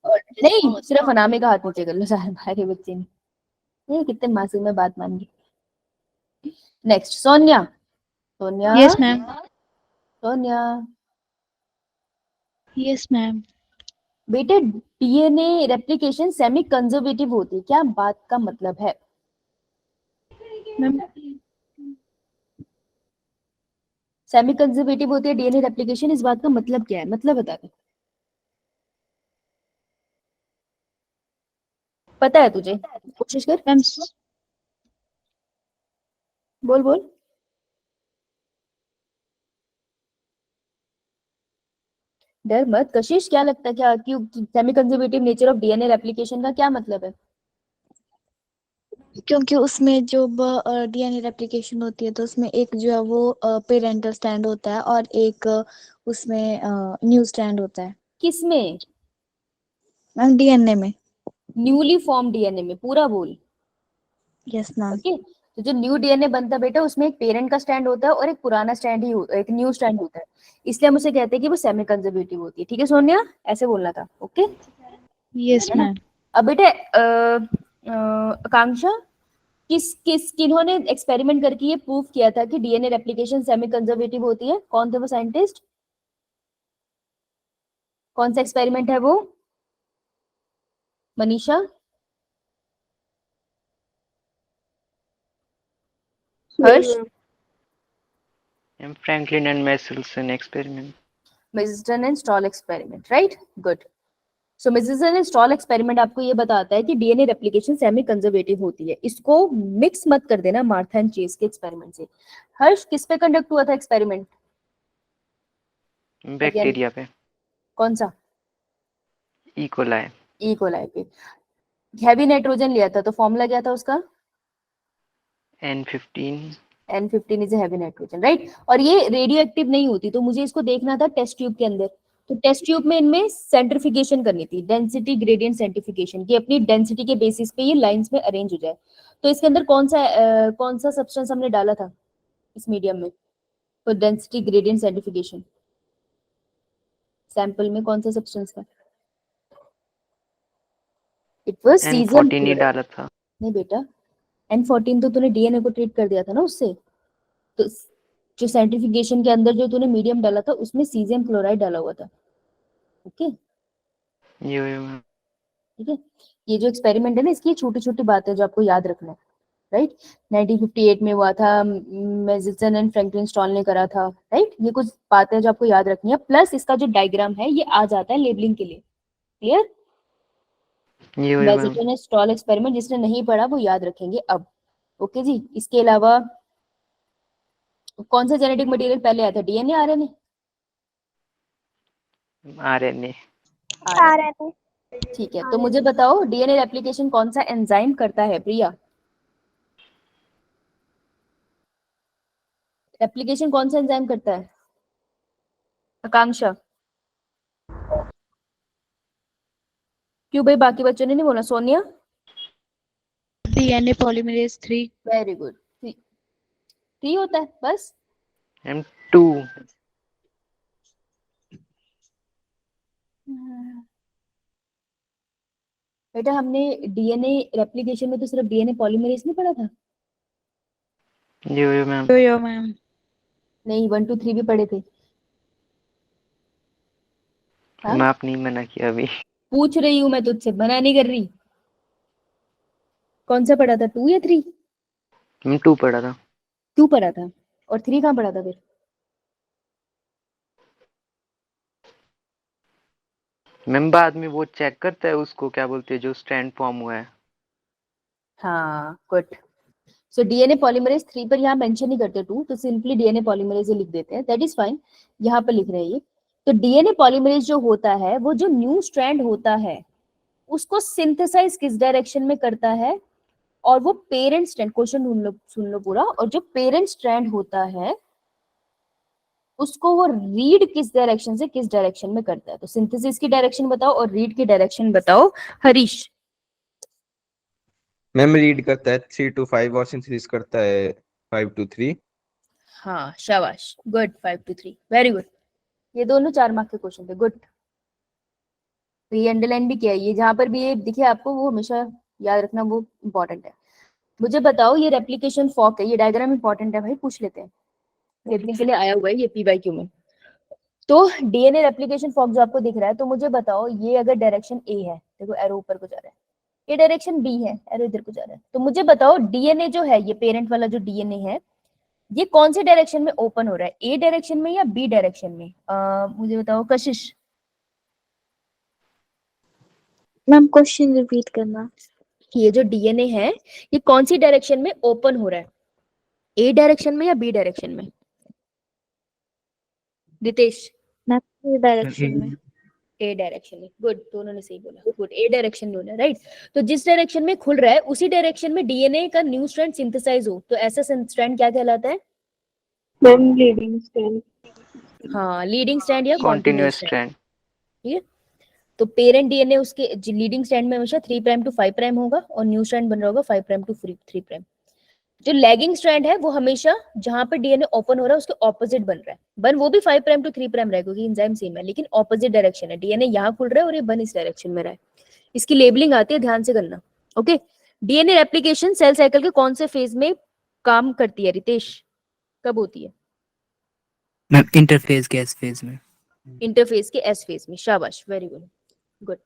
और नहीं, सिर्फ अनामे का हाथ नीचे कर लो, सारे हमारे बच्चे ने। ये कितने मासूम में बात मान गई। Next Sonia. Sonia. Yes ma'am. Sonia yes ma'am. बेटे, डीएनए रेप्लिकेशन सेमी कंजर्वेटिव होती है, क्या बात का मतलब है? मैम सेमी कंजर्वेटिव होती है डीएनए रेप्लिकेशन, इस बात का मतलब क्या है? मतलब बता दे, पता है तुझे? कोशिश कर, मैम बोल बोल। डर मत कशिश, क्या लगता है, क्या क्यों semi conservative nature of DNA replication का क्या मतलब है? क्योंकि उसमें जो डीएनए रेप्लिकेशन होती है तो उसमें एक जो है वो पेरेंटल स्टैंड होता है और एक उसमें न्यू स्टैंड होता है। किसमें? मैम डीएनए में। न्यूली फॉर्म डीएनए में, पूरा बोल। Yes ma'am. ओके, तो जो न्यू डीएनए बनता है बेटा, उसमें एक पेरेंट का स्टैंड होता है और एक पुराना स्टैंड ही एक न्यू स्टैंड होता है। इसलिए हम उसे कहते हैं कि वो सेमी कंजर्वेटिव होती है। ठीक है सोनिया, ऐसे बोलना था। ओके, यस है ना? मैम। अब बेटे आकांक्षा, किन्होंने एक्सपेरिमेंट करके ये प्रूव किया था कि डीएनए रेप्लिकेशन सेमी कंजर्वेटिव होती है? कौन थे वो साइंटिस्ट? कौन सा एक्सपेरिमेंट है वो? Manisha? Harsh? Franklin and Meselson experiment. Meselson and Stahl experiment, right, good. So Meselson and Stahl experiment आपको ये बताता है कि डीएनए रेप्लिकेशन सेमी कंजर्वेटिव होती है। इसको मिक्स मत कर देना मार्था एंड चेस के एक्सपेरिमेंट से। हर्ष, किस पे कंडक्ट हुआ था एक्सपेरिमेंट? अगेन, बैक्टीरिया पे। कौन सा? E coli. ई कोलाई पे। हैवी नाइट्रोजन लिया था, तो फॉर्मूला क्या था उसका? N15। N15 is heavy nitrogen, right. और ये रेडियो एक्टिव नहीं होती, तो मुझे इसको देखना था टेस्ट ट्यूब के अंदर। तो टेस्ट ट्यूब में इनमें सेंट्रिफिकेशन करनी थी, डेंसिटी ग्रेडियंट सेंट्रिफिकेशन, की अपनी डेंसिटी के बेसिस पे ये लाइंस में अरेंज हो जाए। तो इसके अंदर कौन सा सब्सटेंस हमने डाला था इस मीडियम में फॉर डेंसिटी ग्रेडियंट सेंट्रिफिकेशन? सैंपल में कौन सा सब्सटेंस था? It was caesium N14 he chloride. डाला था। नहीं बेटा, N14 तो तूने डीएनए को ट्रीट कर दिया था ना उससे। तो जो सेंट्रिफिकेशन के अंदर जो तूने मीडियम डाला था, उसमें सीजियम क्लोराइड डाला हुआ था। ओके, यो मैम। ठीक है। ये जो एक्सपेरिमेंट है ना, इसकी छोटी छोटी बात है जो आपको याद रखना है, राइट। 1958 में हुआ था, मेजिसन एंड फ्रैंकलिन स्टॉल ने करा था, राइट। ये कुछ बातें जो आपको याद रखनी है, प्लस इसका जो डायग्राम है ये आ जाता है लेबलिंग के लिए। Clear? Yo ma'am. Meselson and Stahl experiment जिसने नहीं पढ़ा वो याद रखेंगे अब। ओके जी। इसके अलावा कौन सा जेनेटिक मटेरियल पहले आया था, डीएनए आरएनए? RNA। आरएनए। ठीक है, तो मुझे बताओ डीएनए रेप्लिकेशन कौन सा एंजाइम करता है प्रिया? रेप्लिकेशन कौन सा एंजाइम करता है आकांक्षा? क्यों भाई, बाकी बच्चों ने नहीं बोला? Sonia? DNA polymerase 3। Very good. Three होता है बस? M2। बेटा, हमने डीएनए रेप्लिकेशन में तो सिर्फ डीएनए पॉलीमरेज नहीं पढ़ा था? यो मैम। यो मैम। नहीं, 1 2 3 भी पढ़े थे। हाँ, मैम आप नहीं मना किया अभी। पूछ रही हूँ मैं तुझसे, मना नहीं कर रही। कौन सा पढ़ा था, 2 या 3? M2 पढ़ा था। 2 पढ़ा था, और 3 कहाँ पढ़ा था फिर? मैम बाद में वो चेक करता है उसको, क्या बोलते हैं, जो स्ट्रैंड फॉर्म हुआ है। हाँ, गुड। सो डीएनए पॉलीमरेज 3 पर यहाँ मेंशन नहीं करते 2, तो सिंपली डीएनए पॉलीमरेज लिख देते हैं, दैट इज फाइन। यहाँ पर लिख रहे हैं ये। तो डीएनए पॉलीमरेज जो होता है, वो जो न्यू स्ट्रैंड होता है उसको सिंथेसाइज किस डायरेक्शन में करता है? और वो पेरेंट स्ट्रैंड, क्वेश्चन सुन लो पूरा, और जो पेरेंट स्ट्रैंड होता है उसको वो रीड किस डायरेक्शन से किस डायरेक्शन में करता है? तो सिंथेसिस की डायरेक्शन बताओ और रीड की डायरेक्शन बताओ। हरीश? मैम रीड करता है 3 to 5 और सिंथेसिस करता है 5 to 3। हाँ, शाबाश, गुड, 5 to 3, वेरी गुड। ये दोनों 4 मार्क के क्वेश्चन थे, गुड। तो ये अंडरलाइन भी किया है, ये जहां पर भी ये दिखे आपको वो हमेशा याद रखना, वो इम्पोर्टेंट है। मुझे बताओ ये रेप्लिकेशन फॉर्क है, ये डायग्राम इंपॉर्टेंट है भाई, पूछ लेते हैं, देखने के लिए आया हुआ है ये PYQ में। तो डीएनए रेप्लिकेशन फॉर्क जो आपको दिख रहा है, तो मुझे बताओ ये अगर डायरेक्शन ए है, देखो एरो ऊपर को जा रहा है, ये डायरेक्शन बी है, एरो इधर को जा रहा है, तो मुझे बताओ डीएनए जो है, ये पेरेंट वाला जो डीएनए है, ये कौन से डायरेक्शन में ओपन हो रहा है, ए डायरेक्शन में या बी डायरेक्शन में? मुझे बताओ कशिश। मैम क्वेश्चन रिपीट करना। ये जो डीएनए है ये कौन सी डायरेक्शन में ओपन हो रहा है, ए डायरेक्शन में या बी डायरेक्शन में? रितेश। मैम डायरेक्शन में। ए डायरेक्शन में, गुड, दोनों ने सही बोला, गुड, ए डायरेक्शन में होना, राइट। तो जिस डायरेक्शन में खुल रहा है उसी डायरेक्शन में डीएनए का न्यू स्ट्रैंड सिंथेसाइज हो, तो ऐसा स्ट्रैंड क्या कहलाता है? Ma'am leading strand. हाँ, लीडिंग स्ट्रैंड या कॉन्टिन्यूअस कॉन्टिन्यूअस स्ट्रैंड, स्ट्रैंड। ठीक है। तो पेरेंट डीएनए उसके लीडिंग स्ट्रैंड में हमेशा 3 प्राइम टू 5 प्राइम होगा, और न्यू स्ट्रैंड बन रहा होगा 5 प्राइम टू 3 प्राइम। जो लैगिंग स्ट्रैंड है वो हमेशा जहां पर डीएनए ओपन हो रहा है उसके ऑपोजिट बन रहा है, बन वो भी 5 प्राइम टू 3 प्राइम रहेगा क्योंकि एंजाइम सेम है, लेकिन ऑपोजिट डायरेक्शन है, डीएनए यहाँ खुल रहा है और ये बन इस डायरेक्शन में रहा है। इसकी लेबलिंग आती है, ध्यान से करना, okay. DNA replication cell cycle के कौन से फेज में काम करती है रितेश, कब होती है? मैम इंटरफेज के एस फेज में। इंटरफेज के एस फेज में, शाबाश, वेरी गुड, गुड।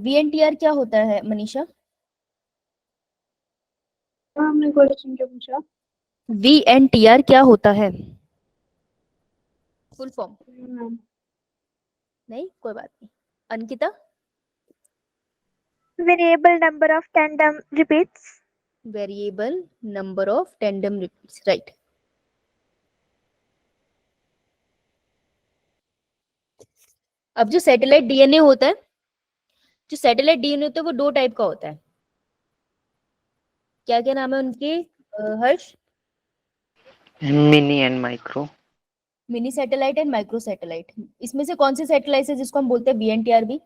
VNTR क्या होता है मनीषा? हमने क्वेश्चन क्या पूछा? VNTR क्या होता है, फुल फॉर्म? मैम नहीं, कोई बात नहीं। Ankita? variable number of tandem repeats. Variable number of tandem repeats, right. अब जो सैटेलाइट डीएनए होता है, जो सैटेलाइट डीएनए होता है वो 2 टाइप का होता है, क्या क्या नाम है उनके Harsh? Mini and micro. Mini satellite and micro satellite. इसमें से कौन सी सैटेलाइट है जिसको हम बोलते हैं VNTRB,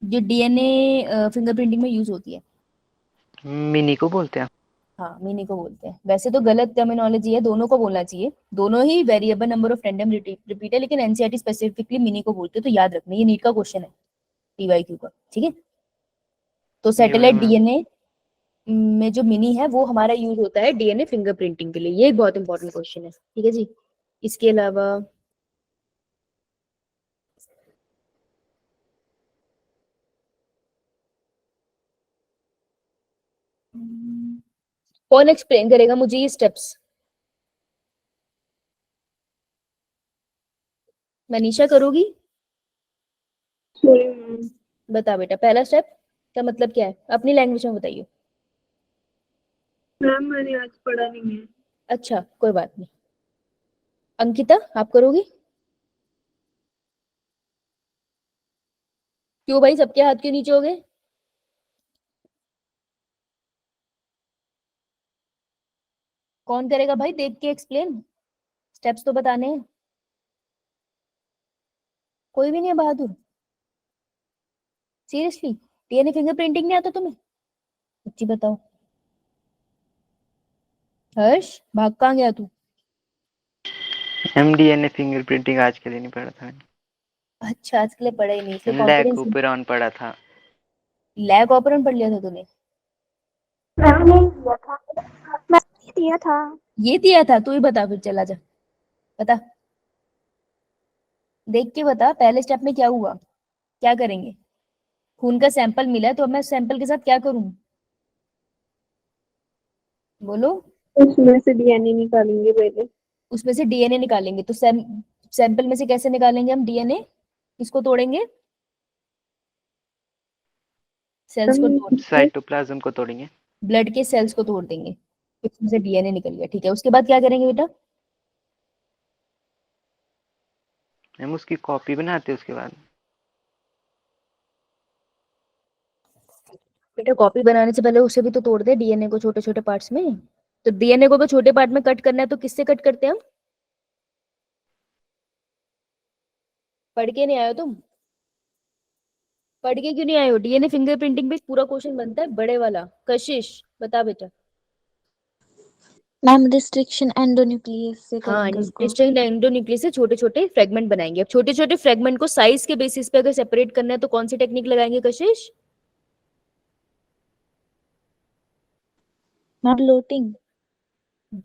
जो डीएनए फिंगरप्रिंटिंग में यूज होती है? मिनी को बोलते हैं। हाँ, मिनी को बोलते हैं, वैसे तो गलत टर्मिनोलॉजी है, दोनों को बोलना चाहिए, दोनों ही variable number of tandem repeat है, लेकिन एनसीईआरटी स्पेसिफिकली मिनी को बोलते हैं, तो याद रखना, ये नीट का क्वेश्चन है PYQ का, ठीक है। तो सैटेलाइट डीएनए में जो मिनी है वो हमारा यूज होता है डीएनए फिंगरप्रिंटिंग के लिए, ये एक बहुत इंपॉर्टेंट क्वेश्चन है, ठीक है जी। इसके अलावा कौन एक्सप्लेन करेगा मुझे ये स्टेप्स? मनीषा करोगी? Sorry ma'am. बता बेटा, पहला स्टेप का मतलब क्या है, अपनी लैंग्वेज में बताइए। मैम मैंने आज पढ़ा नहीं है। अच्छा, कोई बात नहीं। अंकिता, आप करोगी? क्यों भाई, सबके हाथ क्यों नीचे हो गए? कौन करेगा भाई, देख के एक्सप्लेन, स्टेप्स तो बताने हैं। कोई भी नहीं है बहादुर, सीरियसली? डीएनए फिंगरप्रिंटिंग नहीं आता तुम्हें? सच्ची बताओ। हर्ष, भाग कहाँ गया तू? MDNA फिंगरप्रिंटिंग आज के लिए नहीं पढ़ा था। अच्छा, आज के लिए पढ़ा ही नहीं, इसलिए लैग कॉन्फिडेंस। ओपेरॉन पढ़ा था। लैग ऑपरेंट पढ़ लिया था तूने? मैंने दिया था। मैंने दिया था। ये दिया था, तू ही बता फिर, चला जा बता, देख के बता, पहले स्टेप में क्या हुआ, क्या करेंगे? खून का सैंपल मिला है, तो अब मैं सैंपल के साथ क्या करूं, बोलो। उसमें से डीएनए निकालेंगे पहले। उसमें से डीएनए निकालेंगे, तो सैंपल में से कैसे निकालेंगे हम डीएनए? किसको तोड़ेंगे? सेल्स को तोड़, साइटोप्लाज्म को तोड़ेंगे। ब्लड के सेल्स को तोड़ देंगे, उसमें से डीएनए निकल गया, ठीक है। उसके बाद क्या करेंगे बेटा? हम उसकी कॉपी बनाते हैं उसके बाद। बेटा कॉपी बनाने से पहले उसे भी तो तोड़ दे, डीएनए को छोटे छोटे पार्ट्स में। तो डीएनए को तो छोटे पार्ट में कट करना है, तो किससे कट करते हैं हम? पढ़ के नहीं आए हो तुम? पढ़ के क्यों नहीं आए हो? डीएनए फिंगरप्रिंटिंग पे पूरा क्वेश्चन बनता है बड़े वाला। कशिश बता बेटा। मैम रिस्ट्रिक्शन एंडोन्यूक्लियस से हाँ, करेंगे उसको। डिस्टिंक्ट एंडोन्यूक्लियस से छोटे छोटे फ्रेगमेंट बनाएंगे। अब छोटे छोटे फ्रेगमेंट को साइज के बेसिस पे अगर सेपरेट करना है तो कौन सी टेक्निक लगाएंगे Kashish? Ma'am blotting.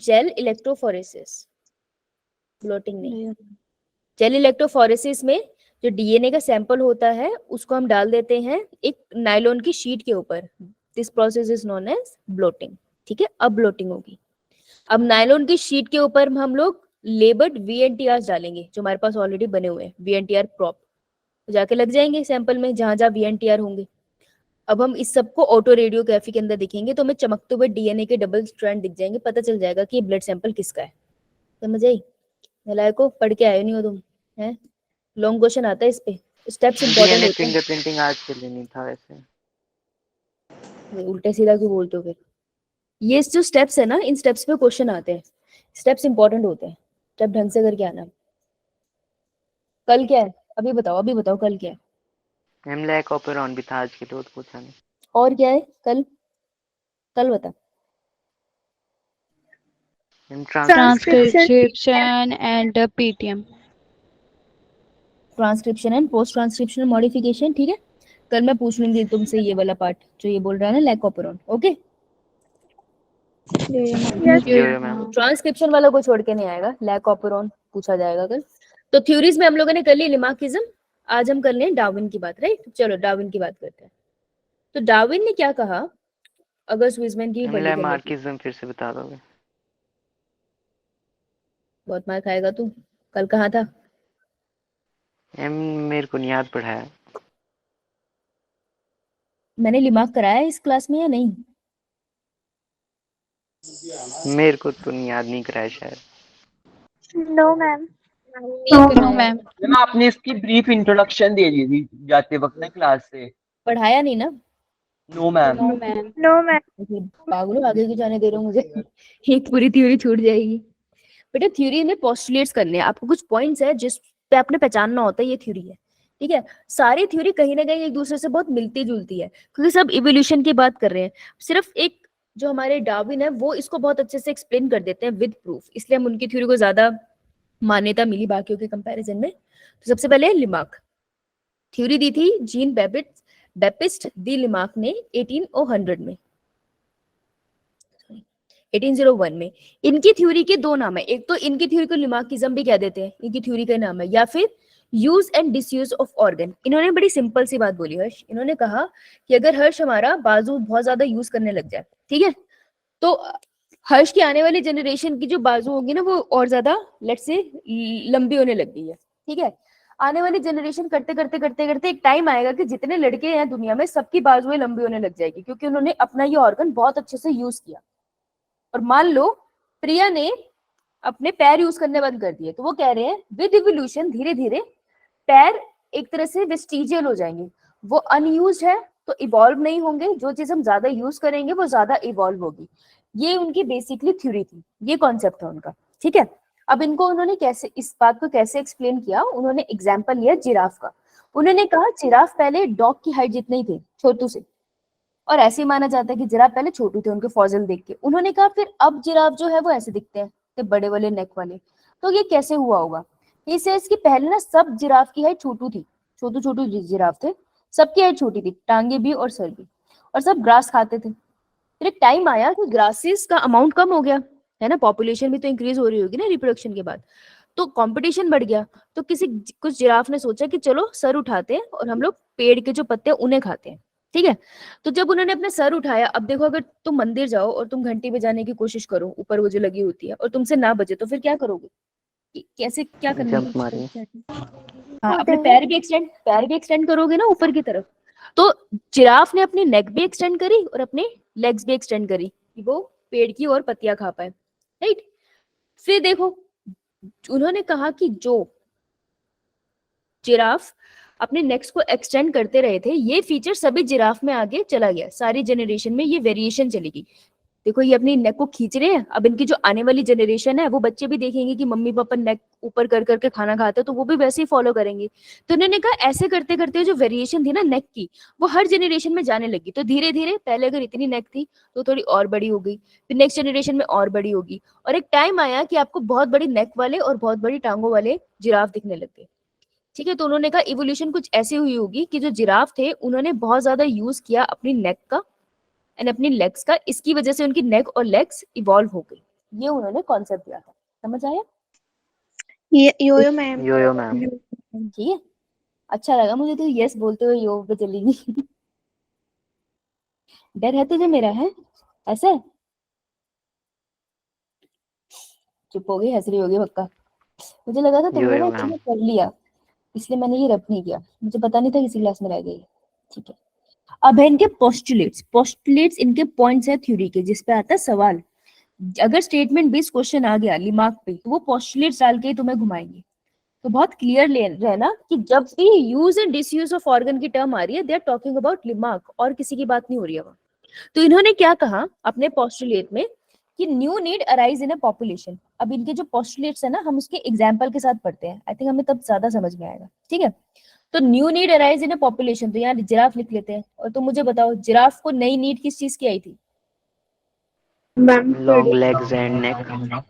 Gel electrophoresis, blotting नहीं। जेल इलेक्ट्रोफोरेसिस में जो डीएनए का सैंपल होता है उसको हम डाल देते हैं एक नायलॉन की शीट के ऊपर। This process is known as blotting. ठीक है, अब ब्लोटिंग होगी। अब नायलॉन की शीट के ऊपर हम लोग लेबर्ड वीएनटीआर डालेंगे जो हमारे पास ऑलरेडी बने हुए हैं, वीएनटीआर प्रॉप जाके लग जाएंगे सैंपल में जहां जहां वीएनटीआर होंगे। अब हम इस सबको ऑटो रेडियोग्राफी के अंदर दिखेंगे तो हमें चमकते हुए डीएनए के डबल स्ट्रैंड दिख जाएंगे, पता चल जाएगा कि ये ब्लड सैंपल किसका है। समझ आई? नलायको, पढ़ के आए नहीं हो तुम? हैं, लॉन्ग क्वेश्चन आता है इस पे, स्टेप्स इंपॉर्टेंट डीएनए होते हैं। फिंगरप्रिंटिंग आज के लिए नहीं था वैसे। उल्टे सीधा क्यों बोलते हो फिर? ये जो स्टेप्स है ना, इन स्टेप्स पे क्वेश्चन आते हैं। स्टेप्स इंपॉर्टेंट होते हैं, स्टेप ढंग से करके आना। कल क्या है अभी बताओ, अभी बताओ कल क्या है? मैम लैक ऑपेरॉन भी था आज के लिए, वो तो पूछा नहीं। और क्या है कल? कल बता। Ma'am transcription and PTM. Transcription and post transcriptional modification. ठीक है, कल मैं पूछ लूंगी तुमसे ये वाला पार्ट जो ये बोल रहा है ना lac operon. Okay, ma'am transcription वाला को छोड़ के नहीं आएगा, लैक ऑपेरॉन पूछा जाएगा कल। तो थ्योरीज में हम लोगों ने कर ली लिमार्किज्म, आज हम कर लें डार्विन की बात। राइट, चलो डार्विन की बात करते हैं। तो डार्विन ने क्या कहा? अगर स्विजमैन की मैम पढ़ी कर लेती। लैमार्किज्म फिर से बता दोगे? बहुत मार खाएगा तू। कल कहाँ था? मैम मेरे को नहीं याद पड़ा है। मैंने लिमार्क कराया है इस क्लास में या नहीं? मेरे को तो नहीं याद, नहीं कराया शायद। No ma'am. No, ma'am. Ma'am आपने इसकी ब्रीफ इंट्रोडक्शन दे दी थी जाते वक्त ना क्लास से। पढ़ाया नहीं ना? No ma'am. No, ma'am. No ma'am. पागलों, आगे क्यों जाने दे रहे हो मुझे? एक पूरी थ्योरी छूट जाएगी। बेटा थ्योरी में पोस्टुलेट्स करने हैं, आपको कुछ पॉइंट्स है जिस पे आपने पहचानना होता है ये थ्योरी है। ठीक है, सारी थ्योरी कहीं ना कहीं एक दूसरे से बहुत मिलती जुलती है क्योंकि सब इवोल्यूशन की बात कर रहे हैं। सिर्फ एक जो हमारे डार्विन है वो इसको बहुत अच्छे से एक्सप्लेन कर देते हैं विद प्रूफ, इसलिए हम उनकी थ्योरी को ज्यादा मान्यता मिली बाकियों के कंपैरिजन में। तो सबसे पहले लिमार्क थ्योरी दी थी जीन बैपिस्ट दी लिमार्क ने 1801 में, 1801 में। इनकी थ्योरी के दो नाम है, एक तो इनकी थ्योरी को लिमार्किज्म भी कह देते हैं, इनकी थ्योरी का नाम है, या फिर use and disuse of organ. इन्होंने बड़ी सिंपल सी बात बोली हर्ष, इन्होंने कहा कि अगर हर्ष हमारा बाजू बहुत ज्यादा यूज करने लग जाए, ठीक है, तो हर्ष की आने वाली जनरेशन की जो बाजू होगी ना वो और ज्यादा लेट्स से लंबी होने लग गई है। ठीक है, आने वाली जनरेशन करते करते करते करते एक टाइम आएगा कि जितने लड़के हैं दुनिया में सबकी बाजुएं लंबी होने लग जाएगी क्योंकि उन्होंने अपना ये ऑर्गन बहुत अच्छे से यूज किया। और मान लो प्रिया ने अपने पैर यूज करने बंद कर दिए, तो वो कह रहे हैं विद इवोल्यूशन धीरे धीरे पैर एक तरह से वेस्टिजियल हो जाएंगे, वो अनयूज है तो इवॉल्व नहीं होंगे, जो चीज हम ज्यादा यूज करेंगे वो ज्यादा इवॉल्व होगी। ये उनकी बेसिकली थ्योरी थी, ये कॉन्सेप्ट था उनका। ठीक है, अब इनको उन्होंने कैसे इस बात को कैसे एक्सप्लेन किया, उन्होंने एग्जाम्पल लिया जिराफ का। उन्होंने कहा जिराफ पहले डॉग की हाइट जितने ही थे, छोटू से, और ऐसे ही माना जाता है कि जिराफ पहले छोटू थे उनके फॉसिल देख के। उन्होंने कहा फिर अब जिराफ जो है वो ऐसे दिखते हैं, तो बड़े वाले नेक वाले, तो ये कैसे हुआ होगा? इसे इसकी पहले ना सब जिराफ की हाइट छोटू थी, छोटू छोटू जिराफ थे, सबकी हाइट छोटी थी, टांगे भी और सर भी, और सब ग्रास खाते थे। फिर एक टाइम आया कि ग्रासेस का अमाउंट कम हो गया है ना, पॉपुलेशन भी तो इंक्रीज हो रही होगी ना रिप्रोडक्शन के बाद, तो कंपटीशन बढ़ गया। तो कुछ जिराफ ने सोचा कि चलो सर उठाते हैं और हम लोग पेड़ के जो पत्ते हैं उन्हें खाते हैं। ठीक है, तो जब उन्होंने अपने सर उठाया, अब देखो अगर तुम मंदिर जाओ और तुम घंटी बजाने की कोशिश करो, ऊपर वो जो लगी होती है, और तुमसे ना बजे तो फिर क्या करोगे? कैसे क्या करना जंप मारिए। हाँ, अपने पैर भी एक्सटेंड करोगे ना ऊपर की तरफ। तो जिराफ ने अपनी नेक भी एक्सटेंड करी और अपने लेग्स भी एक्सटेंड करी कि वो पेड़ की और पत्तियां खा पाए। राइट, फिर देखो उन्होंने कहा कि जो जिराफ अपने नेक्स को एक्सटेंड करते रहे थे, ये फीचर सभी जिराफ में आगे चला गया, सारी जनरेशन में ये वेरिएशन चली गई। देखो ये अपनी नेक को खींच रहे हैं। अब इनकी जो आने वाली जनरेशन है वो बच्चे भी देखेंगे कि मम्मी पापा नेक ऊपर कर करके खाना खाते हैं, तो वो भी वैसे ही फॉलो करेंगे। तो उन्होंने कहा ऐसे करते करते जो वेरिएशन थी ना नेक की, वो हर जनरेशन में जाने लगी। तो धीरे धीरे पहले अगर इतनी नेक थी तो थोड़ी और बड़ी हो गई, फिर नेक्स्ट जनरेशन में और बड़ी होगी, और एक टाइम आया कि आपको बहुत बड़ी नेक वाले और बहुत बड़ी टांगों वाले जिराफ दिखने लग गए। ठीक है, तो उन्होंने कहा इवोल्यूशन कुछ ऐसी हुई होगी कि जो जिराफ थे उन्होंने बहुत ज्यादा यूज किया अपनी नेक का एंड अपनी लेग्स का, इसकी वजह से उनकी नेक और लेग्स इवॉल्व हो गई। ये उन्होंने कॉन्सेप्ट दिया था। समझ आया? योयो मैम। यो मैम। ठीक है, अच्छा लगा मुझे तो यस बोलते हुए यो पे चली गई। डर है तुझे मेरा, है ऐसे? चुप हो गई, हंस रही होगी पक्का। मुझे लगा था तुमने ना यो अच्छे मैम। से कर लिया, इसलिए मैंने ये रब नहीं किया, मुझे पता नहीं था किसी क्लास में रह गई। ठीक है, अब है इनके पोस्टुलेट्स। पोस्टुलेट्स इनके पॉइंट्स है थ्योरी के, जिस पे आता है सवाल। अगर स्टेटमेंट बेस्ड क्वेश्चन आ गया दिमाग पे तो वो पोस्टुलेट्स डाल के ही तुम्हें घुमाएंगे। तो बहुत क्लियर रहना कि जब भी use and disuse of organ की टर्म आ रही है, दे आर टॉकिंग अबाउट लिमार्क, और किसी की बात नहीं हो रही है वहां। तो इन्होंने क्या कहा अपने पोस्टुलेट में कि new need arise in a population. अब इनके जो पोस्टुलेट्स है ना, हम उसके एग्जांपल के साथ पढ़ते हैं, आई थिंक हमें तब ज्यादा समझ में आएगा। ठीक है, तो new need arise in a population, तो यहाँ जिराफ लिख लेते हैं। और तो मुझे बताओ जिराफ को नई नीड किस चीज की आई थी? Ma'am long legs and neck.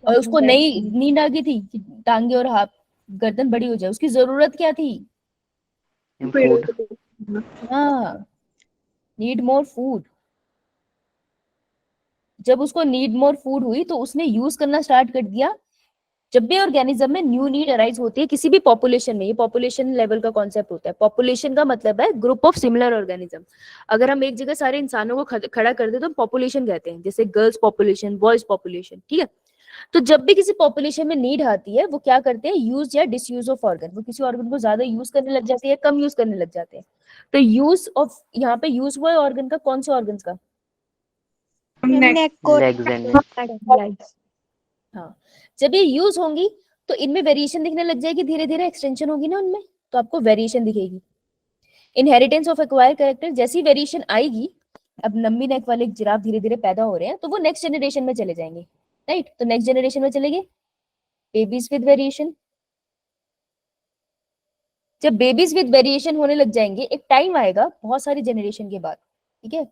और उसको नई नीड आ गई थी कि टांगे और हाथ गर्दन बड़ी हो जाए। उसकी जरूरत क्या थी? फूड। हाँ, नीड मोर फूड। जब उसको नीड मोर फूड हुई तो उसने यूज करना स्टार्ट कर दिया। जब भी ऑर्गेनिज्म में न्यू नीड अराइज होती है किसी भी पॉपुलेशन में, ये पॉपुलेशन लेवल का कॉन्सेप्ट होता है। पॉपुलेशन का मतलब है ग्रुप ऑफ सिमिलर ऑर्गेनिज्म। अगर हम एक जगह सारे इंसानों को खड़ा कर दे तो हम पॉपुलेशन कहते हैं, जैसे गर्ल्स पॉपुलेशन, बॉयज पॉपुलेशन। ठीक है, तो जब भी किसी पॉपुलेशन में नीड आती है वो क्या करते हैं, यूज या डिसयूज ऑफ ऑर्गन। वो किसी ऑर्गन को ज्यादा यूज करने लग जाते हैं, कम यूज करने लग जाते हैं। तो यूज ऑफ, यहाँ पे यूज हुआ है ऑर्गन का, कौन से ऑर्गन का? नेक को लेग्स एंड नेक। हाँ, जब ये यूज होंगी तो इनमें वेरिएशन दिखने लग जाएगी, धीरे धीरे एक्सटेंशन होगी ना उनमें, तो आपको वेरिएशन दिखेगी। इनहेरिटेंस ऑफ एक्वायर कैरेक्टर, जैसी वेरिएशन आएगी, अब लंबी नेक वाले जिराफ धीरे धीरे पैदा हो रहे हैं तो वो नेक्स्ट जनरेशन में चले जाएंगे। राइट, तो नेक्स्ट जनरेशन में चले गए बेबीज विद वेरिएशन। जब बेबीज विद वेरिएशन होने लग जाएंगे, एक टाइम आएगा बहुत सारी जनरेशन के बाद, ठीक है,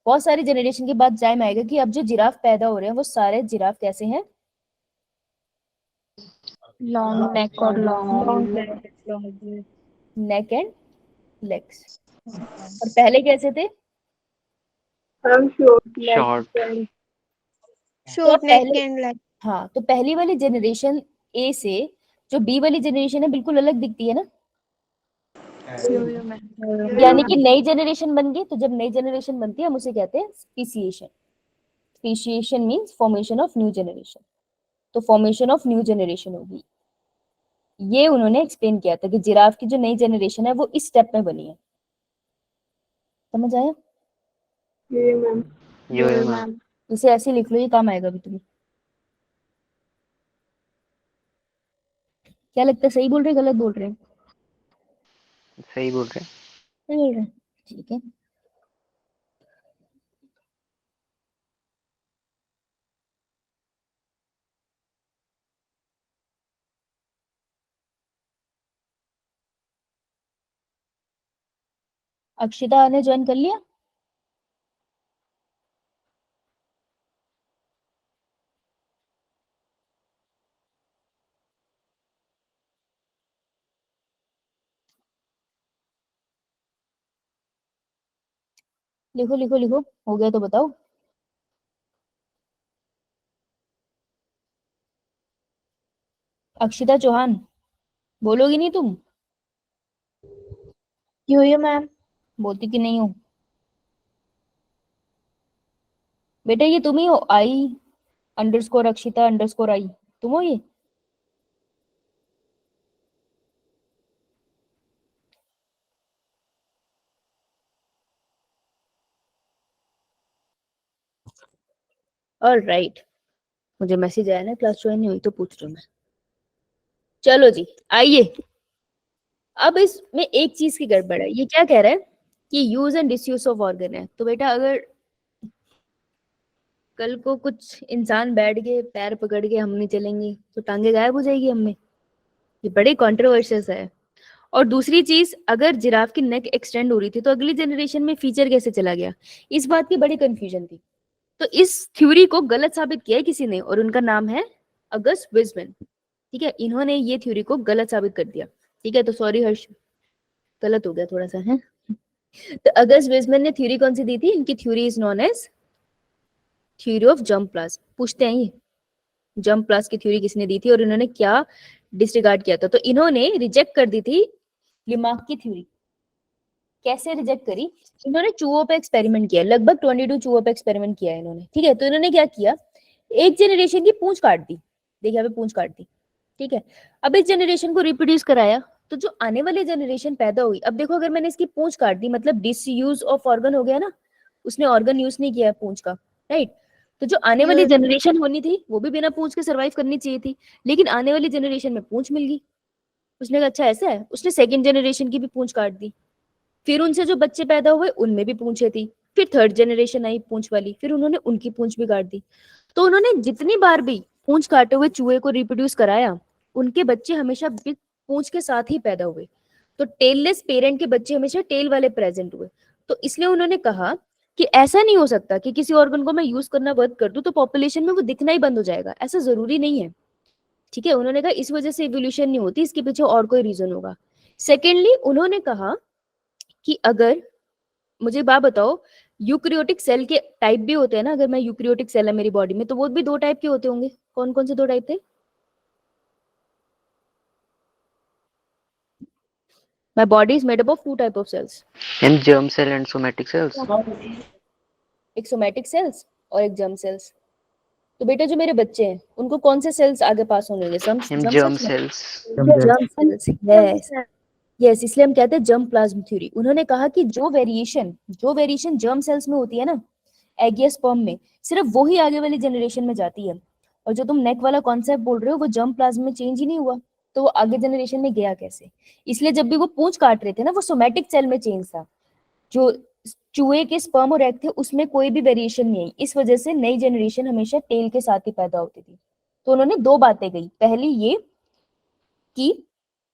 बहुत सारी जनरेशन के बाद टाइम आएगा कि अब जो जिराफ पैदा हो रहे हैं वो सारे जिराफ कैसे हैं? लॉन्ग नेक और लॉन्ग नेक एंड लेग्स। और पहले कैसे थे? Ma'am short. शॉर्ट तो नेक पहले, एंड लेग। हाँ, तो पहली वाली जनरेशन ए से जो बी वाली जनरेशन है बिल्कुल अलग दिखती है ना। यानी कि नई जनरेशन बन गई। तो जब नई जनरेशन बनती है हम उसे कहते हैं speciation. Speciation means formation of new generation. तो फॉर्मेशन ऑफ न्यू जनरेशन होगी। ये उन्होंने एक्सप्लेन किया था कि जिराफ की जो नई जनरेशन है वो इस स्टेप में बनी है। समझ आया? मैम। यो मैम। इसे ऐसे लिख लो, ये काम आएगा अभी तुम्हें। क्या लगता है, सही बोल रहे गलत बोल रहे हैं? सही बोल रहे हैं। सही बोल रहे हैं, ठीक है। अक्षिता ने ज्वाइन कर लिया? लिखो लिखो लिखो, हो गया तो बताओ। अक्षिता चौहान, बोलोगी नहीं तुम? योयो मैम। बोलती कि नहीं हो? बेटा ये तुम ही हो, I_अक्षिता_I, तुम हो ये? ऑलराइट, मुझे मैसेज आया ना, क्लास ज्वाइन नहीं हुई तो पूछ रही हूँ मैं। चलो जी, आइए। अब इसमें एक चीज की गड़बड़ है। ये क्या कह रहा है कि use and disuse of organ है। तो बेटा अगर कल को कुछ इंसान बैठ गए पैर पकड़ के हम नहीं चलेंगे तो टांगे गायब हो जाएगी हम में। ये बड़े कॉन्ट्रोवर्शियस है। और दूसरी चीज, अगर जिराफ की नेक एक्सटेंड हो रही थी तो अगली जनरेशन में फीचर कैसे चला गया, इस बात की बड़ी कंफ्यूजन थी। तो इस थ्योरी को गलत साबित किया है किसी ने और उनका नाम है अगस्ट विजमैन। ठीक है, इन्होंने ये थ्योरी को गलत साबित कर दिया। ठीक है, तो सॉरी हर्ष, गलत हो गया थोड़ा सा है। तो अगस्ट विजमैन ने थ्योरी कौन सी दी थी? इनकी theory is known as theory of jump plus. पूछते हैं ये जंप प्लास की थ्योरी किसने दी थी और इन्होंने क्या डिसरिगार्ड किया था? तो इन्होंने रिजेक्ट कर दी थी लिमार्क की थ्योरी। कैसे रिजेक्ट करी? इन्होंने चूहों पे एक्सपेरिमेंट किया, लगभग 22 चूहों पे एक्सपेरिमेंट किया है इन्होंने। ठीक है, तो इन्होंने क्या किया, एक जनरेशन की पूंछ काट दी। देखिए यहाँ पे पूंछ काट दी। ठीक है, अब इस जनरेशन को रिप्रोड्यूस कराया तो जो आने वाली जनरेशन पैदा हुई, अब देखो अगर मैंने इसकी पूंछ काट दी मतलब डिसयूज ऑफ ऑर्गन हो गया ना, उसने ऑर्गन यूज नहीं किया पूंछ का, राइट। तो जो आने वाली जनरेशन होनी थी वो भी बिना पूंछ के सरवाइव करनी चाहिए थी, लेकिन आने वाली जनरेशन में पूंछ मिल गई। उसने कहा अच्छा ऐसा है, उसने सेकंड जनरेशन की भी पूंछ काट दी। फिर उनसे जो बच्चे पैदा हुए उनमें भी पूंछे थी। फिर थर्ड जनरेशन आई पूंछ वाली, फिर उन्होंने उनकी पूंछ भी काट दी। तो उन्होंने जितनी बार भी पूंछ काटे हुए चूहे को रिप्रोड्यूस कराया, उनके बच्चे हमेशा पूंछ के साथ ही पैदा हुए। तो टेललेस पेरेंट के बच्चे हमेशा टेल वाले प्रेजेंट हुए। तो इसलिए उन्होंने कहा कि ऐसा नहीं हो सकता कि किसी ऑर्गन को मैं यूज करना बंद कर दूं तो पॉपुलेशन में वो दिखना ही बंद हो जाएगा, ऐसा जरूरी नहीं है। ठीक है, उन्होंने कहा इस वजह से इवोल्यूशन नहीं होती, इसके पीछे और कोई रीजन होगा। सेकेंडली उन्होंने कहा कि अगर मुझे बात बताओ, यूक्रियोटिक सेल के टाइप भी होते हैं ना, अगर मैं यूक्रियोटिक सेल है मेरी बॉडी में तो वो भी दो टाइप के होते होंगे। कौन कौन से दो टाइप थे? My body is made up of two type of cells. And germ cell and somatic cells. एक सोमैटिक सेल्स और एक जर्म सेल्स। तो बेटा जो मेरे बच्चे हैं उनको कौन से सेल्स आगे पास होंगे? And germ cells. Germ cells. Yes yes, इसलिए हम कहते हैं जर्म प्लाज्म थ्योरी। उन्होंने कहा कि जो वेरिएशन जर्म सेल्स में होती है ना, एग या स्पर्म में, सिर्फ वो ही आगे वाली जनरेशन में जाती है। और जो तुम नेक वाला कॉन्सेप्ट बोल रहे हो वो जर्म प्लाज्म में चेंज ही नहीं हुआ, तो वो आगे जनरेशन में गया कैसे? इसलिए जब भी वो पूंछ काट रहे थे ना, वो सोमैटिक सेल में चेंज था। जो चूहे के स्पर्म और एग थे उसमें कोई भी वेरिएशन नहीं आई, इस वजह से नई जनरेशन हमेशा टेल के साथ ही पैदा होती थी। तो उन्होंने दो बातें कही, पहली ये कि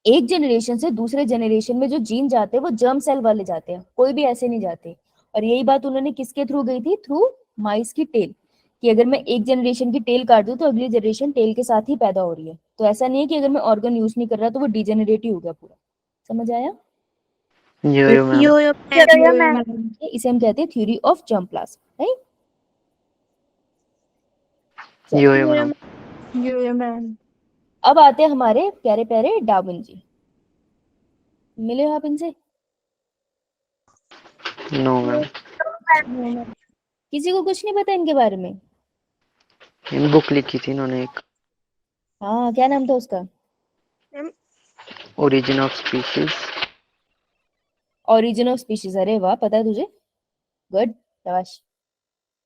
एक जनरेशन से दूसरे जनरेशन में जो जीन जाते हैं वो जर्म सेल वाले जाते हैं, कोई भी ऐसे नहीं जाते। और यही बात उन्होंने किसके थ्रू गई थी? थ्रू माइस की टेल, कि अगर मैं एक जनरेशन की टेल काट दूं तो अगली जनरेशन टेल के साथ ही पैदा हो रही है। तो ऐसा नहीं है कि अगर मैं ऑर्गन यूज नहीं कर रहा तो वो डिजेनरेट ही हो गया पूरा। समझ आया? Yo ma'am. इसे हम कहते हैं theory of germ plasm, right? Yo ma'am. अब आते हैं हमारे प्यारे प्यारे डार्विन जी। मिले हो आप इनसे? No ma'am. किसी को कुछ नहीं पता इनके बारे में? इन बुक लिखी थी इन्होंने एक, हाँ, क्या नाम था उसका? Origin of species. Origin of species. अरे वाह, पता है तुझे, गुड, शाबाश।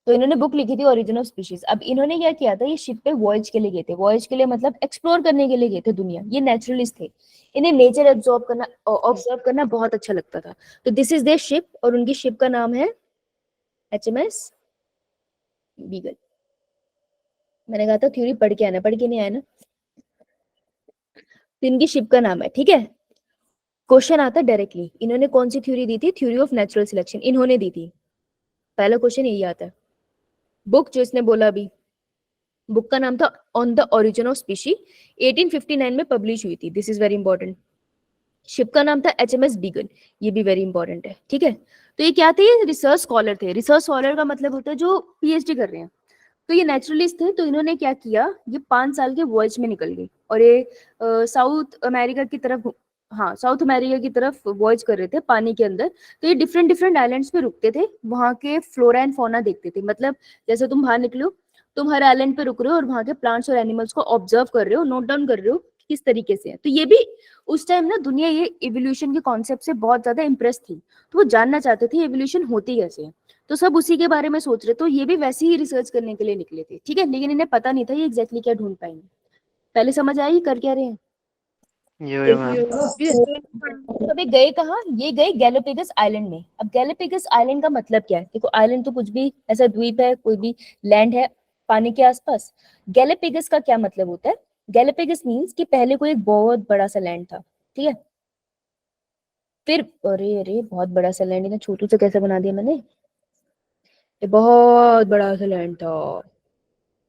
तो इन्होंने बुक लिखी थी ओरिजिन ऑफ स्पीशीज। अब इन्होंने क्या किया था, ये शिप पे वॉयज के लिए गए थे। वॉयज के लिए मतलब एक्सप्लोर करने के लिए गए थे दुनिया। ये नेचुरलिस्ट थे, इन्हें नेचर ऑब्जर्व करना बहुत अच्छा लगता था। तो दिस इज देयर शिप और उनकी शिप का नाम है HMS बीगल। मैंने कहा था थ्योरी पढ़ के आना, पढ़ के नहीं आया ना। तो इनकी शिप का नाम है, ठीक है। क्वेश्चन आता डायरेक्टली, इन्होंने कौन सी थ्योरी दी थी? थ्योरी ऑफ नेचुरल सिलेक्शन इन्होंने दी थी। पहला क्वेश्चन यही आता है। बुक जो इसने बोला अभी, बुक का नाम था on the origin of species, 1859 में पब्लिश हुई थी। This is very important. Ship का नाम था HMS बीगन, ये भी वेरी इंपॉर्टेंट है, ठीक है। तो ये क्या थे? ये रिसर्च स्कॉलर थे। रिसर्च स्कॉलर का मतलब होता है जो PhD कर रहे हैं। तो ये नेचुरलिस्ट थे, तो इन्होंने क्या किया, ये 5 साल के वॉयज में निकल गई और ये साउथ अमेरिका की तरफ, हाँ साउथ अमेरिका की तरफ वॉयज कर रहे थे पानी के अंदर। तो ये डिफरेंट डिफरेंट आइलैंड्स पे रुकते थे, वहाँ के फ्लोरा एंड फौना देखते थे। मतलब जैसे तुम बाहर निकलो, तुम हर आइलैंड पे रुक रहे हो और वहाँ के प्लांट्स और एनिमल्स को ऑब्जर्व कर रहे हो, नोट डाउन कर रहे हो किस तरीके से है। तो ये भी उस टाइम ना दुनिया ये इवोल्यूशन के कॉन्सेप्ट से बहुत ज्यादा इंप्रेस थी, तो वो जानना चाहते थे इवोल्यूशन होती कैसे है। तो सब उसी के बारे में सोच रहे, तो ये भी वैसे ही रिसर्च करने के लिए निकले थे, ठीक है। लेकिन इन्हें पता नहीं था ये एग्जैक्टली क्या ढूंढ पाएंगे। पहले समझ आई कर क्या रहे हैं? यो मैम। तो अभी गए कहाँ, ये गए गैलापेगोस आइलैंड में। अब गैलापेगोस आइलैंड का मतलब क्या है? देखो आइलैंड तो कुछ भी ऐसा द्वीप है, कोई भी लैंड है पानी के आसपास। गैलापेगोस का क्या मतलब होता है? गैलापेगोस मींस कि पहले कोई एक बहुत बड़ा सा लैंड था, ठीक है। फिर अरे अरे बहुत बड़ा सा लैंड, इतना छोटू से कैसे बना दिया मैंने? ये बहुत बड़ा सा लैंड था,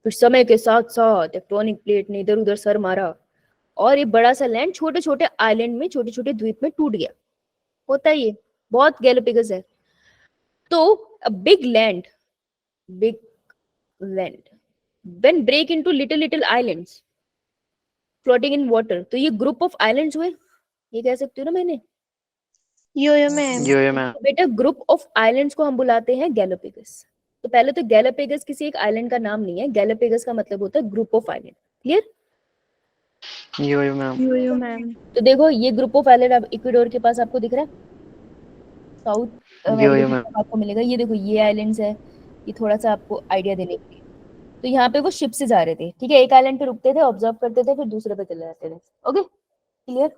फिर समय के साथ साथ टेक्टोनिक प्लेट ने इधर उधर सर मारा और ये बड़ा सा लैंड छोटे छोटे आइलैंड में, छोटे छोटे द्वीप में टूट गया। होता है ये, बहुत गैलापेगोस है। तो a big land when break into little little islands floating in water, तो ये ग्रुप ऑफ आइलैंड्स हुए, ये कह सकती हूँ ना मैंने। यो मैम। यो मैम। तो बेटा ग्रुप ऑफ आइलैंड्स को हम बुलाते हैं गैलापेगोस। तो पहले तो गैलापेगोस किसी एक आइलैंड का नाम नहीं है, गैलापेगोस का मतलब होता है group of island. Clear? Yo ma'am. Yo ma'am. तो देखो ये ग्रुप ऑफ आइलैंड अब इक्वेडोर के पास आपको दिख रहा है, साउथ अमेरिका यो की मैम। तरफ आपको मिलेगा। ये देखो ये आइलैंड्स है, ये थोड़ा सा आपको आइडिया देने के लिए। तो यहाँ पे वो शिप से जा रहे थे, ठीक है, एक आइलैंड पे रुकते थे, ऑब्जर्व करते थे, फिर दूसरे पे चले जाते थे। Okay clear?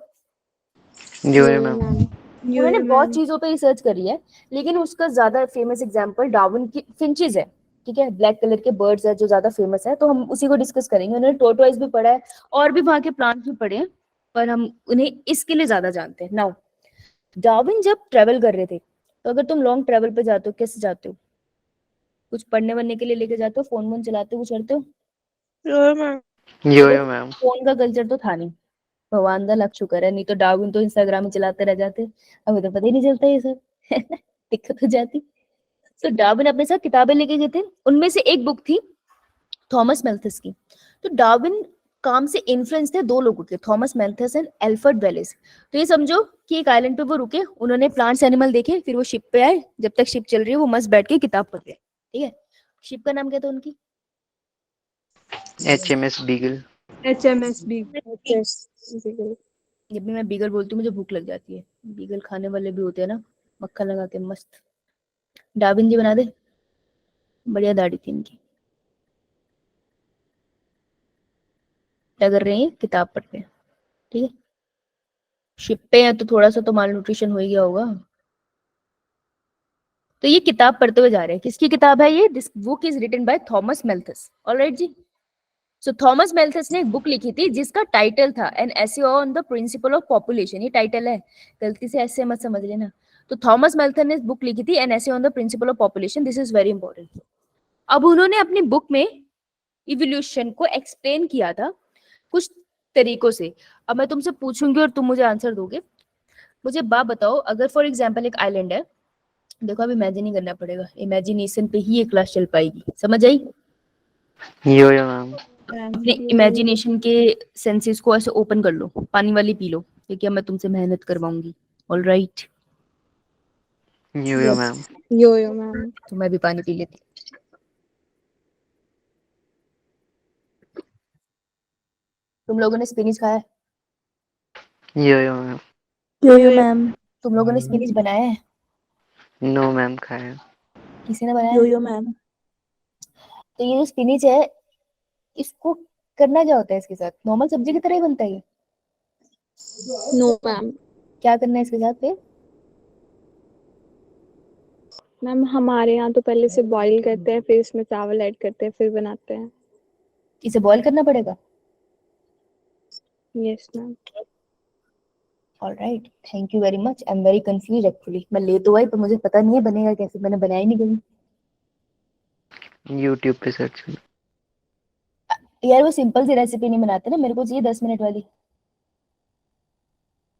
Yo ma'am. उन्होंने बहुत चीजों पे रिसर्च करी है, लेकिन उसका ज्यादा फेमस एग्जांपल डार्विन की फिंचेस है, ठीक है, ब्लैक कलर के बर्ड्स है जो ज्यादा फेमस है, तो हम उसी को डिस्कस करेंगे। उन्होंने टोर्टोइस भी पढ़ा है और भी वहाँ के प्लांट्स भी पढ़े हैं, पर हम उन्हें इसके लिए ज्यादा जानते हैं। नाउ डार्विन जब ट्रेवल कर रहे थे, तो अगर तुम लॉन्ग ट्रेवल पे जाते हो कैसे जाते हो? कुछ पढ़ने वढ़ने के लिए लेके जाते हो, फोन वोन चलाते हो, कुछ करते हो? यो मैम। फोन का कल्चर तो था नहीं, भगवान का लक शुक्र है, नहीं तो डार्विन तो इंस्टाग्राम ही चलाते रह जाते, हमें तो पता ही नहीं चलता ये सब। दिक्कत हो जाती। तो डार्विन अपने साथ किताबें लेके गए थे, उनमें से एक बुक थी थॉमस मेल्थस की। तो डार्विन काम से इन्फ्लुएंस थे दो लोगों के, थॉमस मेल्थस एंड एल्फ्रेड वेलेस। तो ये समझो कि एक आइलैंड पे वो रुके, उन्होंने प्लांट्स एनिमल देखे, फिर वो शिप पे आए, जब तक शिप चल रही है वो मस्त बैठ के किताब पढ़ रहे, ठीक है। शिप का नाम क्या था उनकी? HMS beagle. जब भी मैं बीगल बोलती हूँ मुझे भूख लग जाती है। बीगल खाने वाले भी होते हैं ना, मक्खन लगा के मस्त। डार्विन जी बना दे, बढ़िया दाढ़ी थी इनकी। क्या कर रहे हैं? किताब पढ़ रहे हैं, ठीक है। शिप पे है तो थोड़ा सा तो माल न्यूट्रिशन हो ही गया होगा। तो ये किताब पढ़ते हुए जा रहे हैं। किसकी किताब है ये? This book is written by Thomas Malthus. Alright जी। सो थॉमस मेल्थस ने एक बुक लिखी थी जिसका टाइटल था an essay on the principle of population. ये टाइटल है, गलती से ऐसे मत समझ लेना। तो थॉमस मेल्थस ने बुक लिखी थी N essay on the principle of population, this is very important. अब उन्होंने अपनी बुक में इवोल्यूशन को एक्सप्लेन किया था कुछ तरीकों से। अब मैं तुमसे पूछूंगी और तुम मुझे आंसर दोगे। मुझे बात बताओ, अगर फॉर एग्जाम्पल एक आइलैंड है, देखो अब इमेजिन ही करना पड़ेगा, इमेजिनेशन पे ही ये क्लास चल पाएगी, समझ आई? यो मैम। अपने इमेजिनेशन के सेंसेस को ऐसे ओपन कर लो, पानी वाली पी लो, क्योंकि अब मैं तुमसे मेहनत करवाऊंगी। ऑलराइट? यो मैम। यो मैम। तो मैं भी पानी पी लेती। तुम लोगों ने स्पिनिच खाया है? यो मैम। यो मैम। तुम लोगों ने स्पिनिच बनाया है? नो मैम खाया। किसी ने बनाया? यो मैम। तो ये जो स्पिनिच है, इसको करना क्या होता है? इसके साथ नॉर्मल सब्जी की तरह ही बनता है ये? No ma'am. क्या करना है इसके साथ फिर? मैम हमारे यहाँ तो पहले से बॉईल करते हैं, फिर इसमें चावल ऐड करते हैं, फिर बनाते हैं। इसे बॉईल करना पड़ेगा? Yes ma'am. Alright, thank you very much. I am very confuse actually. मैं ले तो आई पर मुझे पता नहीं है बनेगा कैसे, मैंने बनाया ही नहीं कभी। यूट्यूब पे सर्च कर। यार वो सिंपल सी रेसिपी नहीं बनाते ना, मेरे को चाहिए 10 मिनट वाली।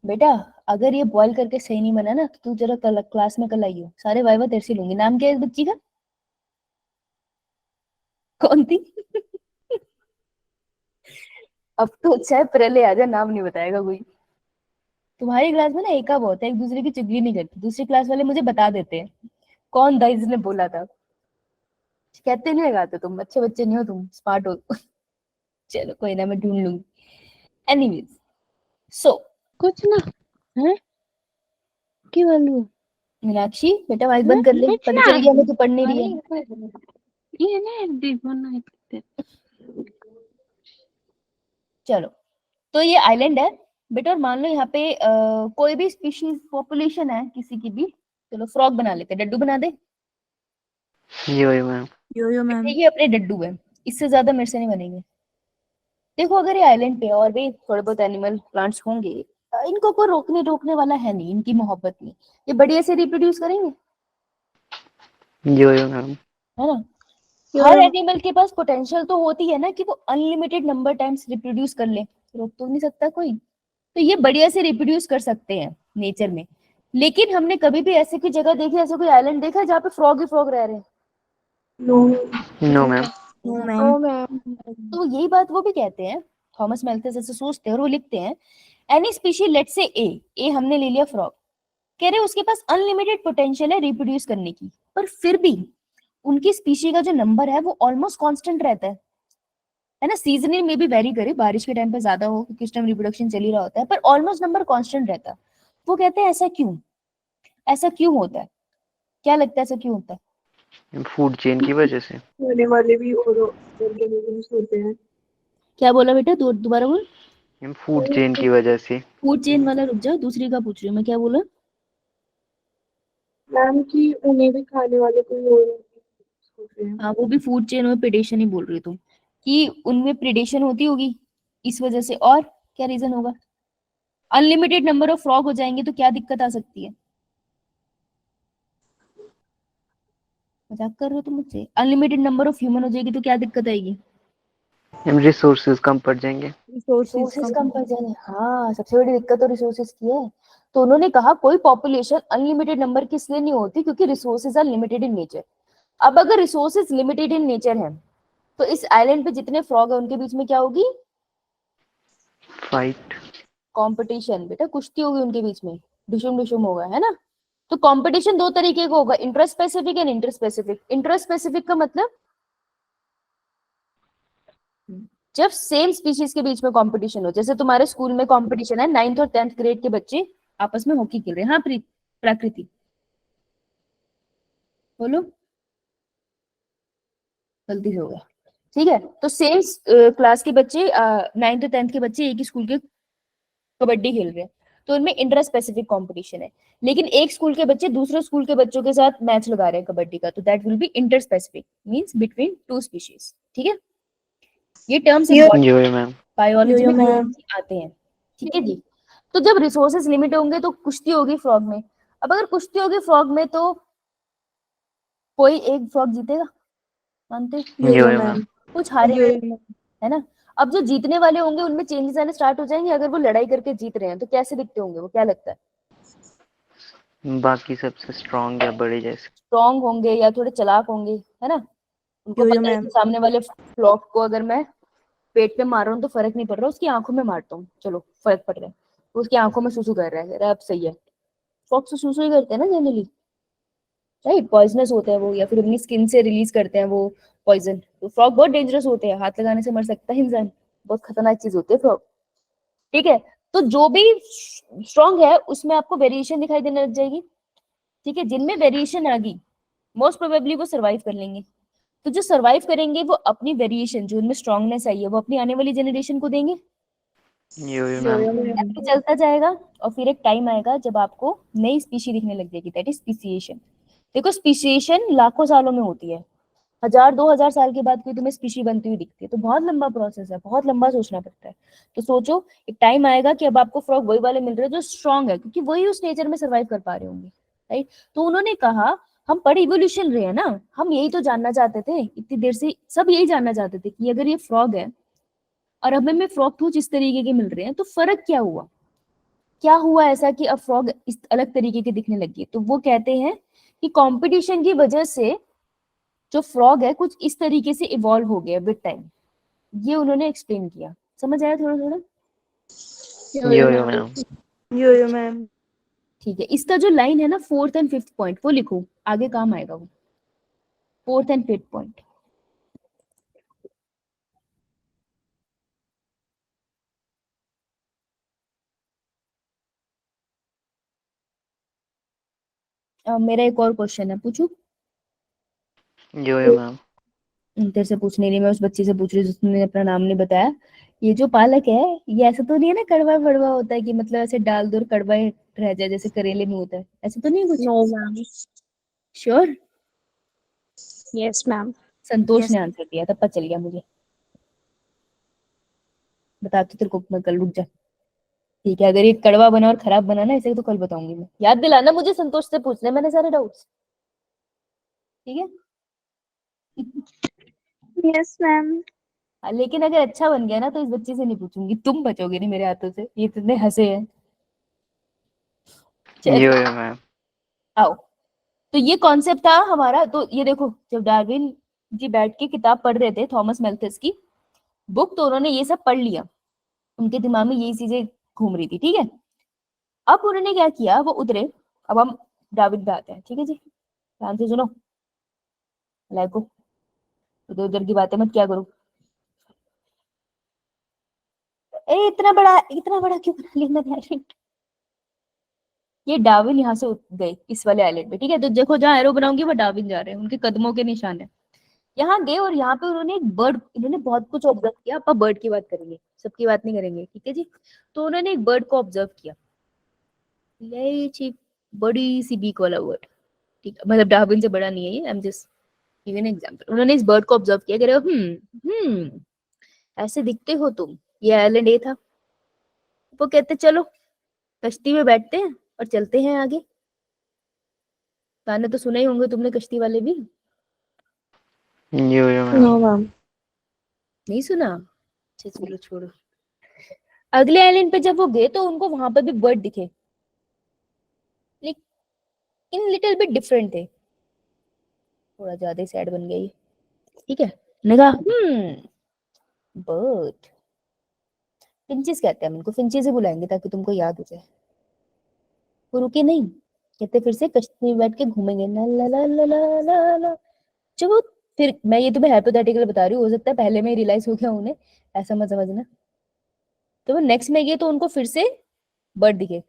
बेटा अगर ये बॉईल करके सही नहीं बना ना तो तू जरा कल क्लास में कल आइयो, सारे वाइवा तेरे से लूंगी। नाम क्या है इस बच्ची का? कौन थी? अब तो अच्छा है पहले आजा, नाम नहीं बताएगा कोई। तुम्हारी क्लास में ना एका बहुत है, एक दूसरे की चुगली नहीं करती। दूसरी क्लास वाले मुझे बता देते हैं कौन था जिसने बोला था। कहते नहीं लगाते, तुम अच्छे बच्चे नहीं हो, तुम स्मार्ट हो। चलो कोई ना, मैं ढूंढ लूंगी। एनीवेज सो कुछ ना है की बोलूं। मीनाक्षी बेटा माइक बंद कर ले, पता चल गया हमें तू पढ़ नहीं रही है। ये ना देखो ना। चलो तो ये आइलैंड है, बेटा और मान लो यहाँ पे कोई भी स्पीशीज पॉपुलेशन है किसी की भी, चलो फ्रॉग बना लेते हैं, डड्डू बना दे। यो मैम। यो मैम। ये अपने डड्डू है, इससे ज्यादा मेरे से नहीं बनेंगे। देखो अगर ये आइलैंड पे और भी थोड़े बहुत एनिमल प्लांट्स होंगे, इनको कोई रोकने रोकने वाला है नहीं, इनकी मोहब्बत में ये बढ़िया से रिप्रोड्यूस करेंगे, यो मैम। है ना। हर एनिमल के पास पोटेंशियल तो होती है ना कि वो अनलिमिटेड नंबर टाइम्स रिप्रोड्यूस कर ले, रोक तो नहीं सकता कोई। तो ये बढ़िया से रिप्रोड्यूस कर सकते हैं नेचर में। लेकिन हमने कभी भी ऐसे की जगह देखी, ऐसे कोई आइलैंड देखा है जहाँ पे फ्रॉग ही फ्रॉग रह रहे हैं? No no ma'am. No oh ma'am. Ma'am. तो यही बात वो भी कहते हैं, थॉमस मेल्थस ऐसे सोचते हैं और वो लिखते हैं, एनी स्पीशी लेट से ए हमने ले लिया फ्रॉग, कह रहे उसके पास अनलिमिटेड पोटेंशियल है रिप्रोड्यूस करने की, पर फिर भी उनकी स्पीशी का जो नंबर है वो ऑलमोस्ट कांस्टेंट रहता है ना। सीजनल में भी वेरी करे, बारिश के टाइम पे ज्यादा हो क्योंकि उस टाइम रिप्रोडक्शन चल ही रहा होता है, पर ऑलमोस्ट नंबर कांस्टेंट रहता है। वो कहते हैं ऐसा क्यों, ऐसा क्यों होता है, क्या लगता है ऐसा क्यों होता है? फूड चेन की वजह से। होने वाले भी और ऑर्गेनिजम्स होते हैं। क्या बोला बेटा, दोबारा बोल। मैम फूड चेन की वजह से। फूड चेन वाला रुक जा, दूसरी का पूछ रही हूँ मैं, क्या बोला? मैम कि उन्हें भी खाने वाले कोई और होते हैं। हाँ वो भी फूड चेन में प्रेडेशन ही बोल रही तुम, कि उनमें प्रेडेशन होती होगी इस वजह से। और क्या रीजन होगा? अनलिमिटेड नंबर ऑफ फ्रॉग हो जाएंगे तो क्या दिक्कत आ सकती है? मजाक कर रहे हो तुम मुझसे? अनलिमिटेड नंबर ऑफ ह्यूमन हो जाएगी तो क्या दिक्कत आएगी? मैम रिसोर्सेज कम पड़ जाएंगे। रिसोर्सेज कम पड़ जाएंगे, हाँ सबसे बड़ी दिक्कत तो रिसोर्सेज की है। तो उन्होंने कहा कोई पॉपुलेशन अनलिमिटेड नंबर की इसलिए नहीं होती क्योंकि resources are limited in nature. अब अगर रिसोर्सेज लिमिटेड इन नेचर है तो इस आइलैंड पे जितने फ्रॉग है उनके बीच में क्या होगी? फाइट। कंपटीशन बेटा, कुश्ती होगी उनके बीच में, डिशुम होगा, है ना। तो कंपटीशन दो तरीके का होगा, inter specific and inter specific. Inter specific का मतलब जब सेम स्पीशीज के बीच में कंपटीशन हो, जैसे तुम्हारे स्कूल में कंपटीशन है, 9th और 10th ग्रेड के बच्चे आपस में हॉकी खेल रहे हैं। हाँ प्रकृति बोलो, गलती से हो गया, ठीक है। तो सेम क्लास के बच्चे, 9th और 10th के बच्चे एक ही स्कूल के कबड्डी खेल रहे हैं, तो उनमें इंटर स्पेसिफिक कंपटीशन है। लेकिन एक स्कूल के बच्चे दूसरे स्कूल के बच्चों के साथ मैच लगा रहे हैं कबड्डी का, तो that will be inter specific, means between two species. ठीक है, ये टर्म्स यो मैम। बायोलॉजी में आते हैं, ठीक है जी। तो जब रिसोर्सेज लिमिट होंगे तो कुश्ती होगी फ्रॉग में। अब अगर कुश्ती होगी फ्रॉग में तो कोई एक फ्रॉग जीतेगा, मानते? यो मैम। कुछ हारेगा, है ना। अब जो जीतने वाले होंगे उनमें चेंजेस आने स्टार्ट हो जाएंगे, अगर वो लड़ाई करके जीत रहे हैं तो कैसे दिखते होंगे वो, क्या लगता है? बाकी सबसे स्ट्रांग या बड़े जैसे। स्ट्रॉन्ग होंगे या थोड़े चालाक होंगे, है ना। उनको पता है कि सामने वाले फ्रॉग को अगर मैं पेट पे मार रहा हूँ तो फर्क नहीं पड़ रहा, उसकी आंखों में मारता हूँ चलो फर्क पड़ रहा है, तो उसकी आंखों में सुसु कर रहा है, कह रहा है अब सही है। फ्रॉग तो सुसु ही करते हैं ना जनरली, राइट। पॉइजनस होते हैं वो, या फिर अपनी स्किन से रिलीज करते हैं वो पॉइजन। तो फ्रॉग बहुत डेंजरस होते हैं, हाथ लगाने से मर सकता है इंसान, बहुत खतरनाक चीज होती है फ्रॉग, ठीक है। तो जो भी स्ट्रॉन्ग है उसमें आपको वेरिएशन दिखाई देने लग जाएगी, ठीक है। जिनमें वेरिएशन आ गई मोस्ट प्रोबेबली वो सर्वाइव कर लेंगे। तो जो सर्वाइव करेंगे वो अपनी वेरिएशन, जो उनमें स्ट्रॉन्गनेस आई है, वो अपनी आने वाली जनरेशन को देंगे। यो मैम। ऐसे चलता जाएगा और फिर एक टाइम आएगा जब आपको नई स्पीशी दिखने लग जाएगी, दैट इज स्पीसिएशन। देखो स्पीसिएशन लाखों सालों में होती है, 1000-2000 साल के बाद कोई तुम्हें स्पीशी बनती हुई दिखती है, तो बहुत लंबा प्रोसेस है, बहुत लंबा सोचना पड़ता है। तो सोचो एक टाइम आएगा कि अब आपको फ्रॉग वही वाले मिल रहे हैं जो स्ट्रांग है, क्योंकि वही उस नेचर में सर्वाइव कर पा रहे होंगे, राइट। तो उन्होंने कहा हम पढ़ इवोल्यूशन रहे हैं ना, हम यही तो जानना चाहते थे इतनी देर से, सब यही जानना चाहते थे कि अगर ये फ्रॉग है और अब हमें फ्रॉग कुछ इस तरीके के मिल रहे हैं तो फर्क क्या हुआ, क्या हुआ ऐसा कि अब फ्रॉग इस अलग तरीके के दिखने लगी। तो वो कहते हैं कि कंपटीशन की वजह से जो फ्रॉग है कुछ इस तरीके से इवॉल्व हो गया विद टाइम, ये उन्होंने एक्सप्लेन किया। समझ आया थोड़ा थोड़ा? यो मैम। ठीक है, इसका जो लाइन है ना 4th एंड 5th पॉइंट वो लिखो, आगे काम आएगा वो, 4th एंड 5th पॉइंट। मेरा एक और क्वेश्चन है, पूछू? यो मैम। तेरे से पूछने नहीं, मैं उस बच्ची से पूछ रही हूँ जिसने अपना नाम नहीं बताया। ये जो पालक है, ये ऐसा तो नहीं है ना कड़वा फड़वा होता है कि मतलब ऐसे डाल दो और कड़वा ही रह जाए जैसे करेले में होता है, ऐसा तो नहीं है कुछ? No ma'am. Sure? Yes ma'am. Santosh Yes. ने आंसर दिया था, पता चल गया मुझे। बताती तेरे को मैं कल, रुक जा। ठीक है, अगर ये कड़वा बना और खराब बना ना इसे तो कल बताऊंगी मैं। याद दिलाना मुझे, संतोष से पूछने मैंने सारे डाउट्स, ठीक है? Yes ma'am. हाँ, लेकिन अगर अच्छा बन गया ना तो इस बच्ची से नहीं पूछूंगी, तुम बचोगे नहीं मेरे हाथों से, ये इतने हंसे हैं। चलो यो यो मैम। आओ। तो ये कॉन्सेप्ट था हमारा। तो ये देखो, जब डार्विन जी बैठ के किताब पढ़ रहे थे थॉमस मेल्थस की बुक, तो उन्होंने ये सब पढ़ लिया, उनके दिमाग में यही चीजें घूम रही थी, ठीक है? अब उन्होंने क्या किया, वो उतरे। अब हम डार्विन पे आते हैं, ठीक है जी? ध्यान से सुनो, लाइको इधर उधर की बातें मत क्या करो। ए इतना बड़ा क्यों बना लिया मैंने आइलैंड? ये डार्विन यहाँ से गए इस वाले आइलैंड पे, ठीक है? तो देखो जहाँ एरो बनाऊंगी वो डार्विन जा रहे हैं, उनके कदमों के निशान है। यहाँ गए और यहाँ पे उन्होंने एक बर्ड, इन्होंने बहुत कुछ ऑब्जर्व किया। आप बर्ड की बात करेंगे, सबकी बात नहीं करेंगे, ठीक है जी? तो उन्होंने एक बर्ड को ऑब्जर्व किया, ये छी बड़ी सी बीक वाला बर्ड, ठीक है? मतलब डार्विन से बड़ा नहीं है ये, I am just giving an example. उन्होंने इस बर्ड को ऑब्जर्व किया, कह रहे ऐसे दिखते हो तुम, ये आइलैंड ये था। वो कहते चलो कश्ती में बैठते हैं और चलते हैं आगे। गाने तो सुने ही होंगे तुमने कश्ती वाले भी, yo yo ma'am. No ma'am. नहीं सुना? अच्छा चलो छोड़ो। अगले आइलैंड पे जब वो गए तो उनको वहां पर भी बर्ड दिखे, लेकिन लिटिल बिट डिफरेंट थे, थोड़ा ज्यादा सैड बन गई, ठीक है? मैंने कहा बर्ड, फिंचेस कहते हैं हम इनको, फिंचेस ही बुलाएंगे ताकि तुमको याद हो जाए। वो रुके नहीं, कहते फिर से कश्ती में बैठ के घूमेंगे ला ला ला ला ला ला ला। जब वो, फिर मैं ये तुम्हें हाइपोथेटिकल बता रही हूँ, हो सकता है पहले में ही रियलाइज हो गया उन्हें, ऐसा मत समझना। तो वो नेक्स्ट में गए तो उनको फिर से बर्ड दिखे।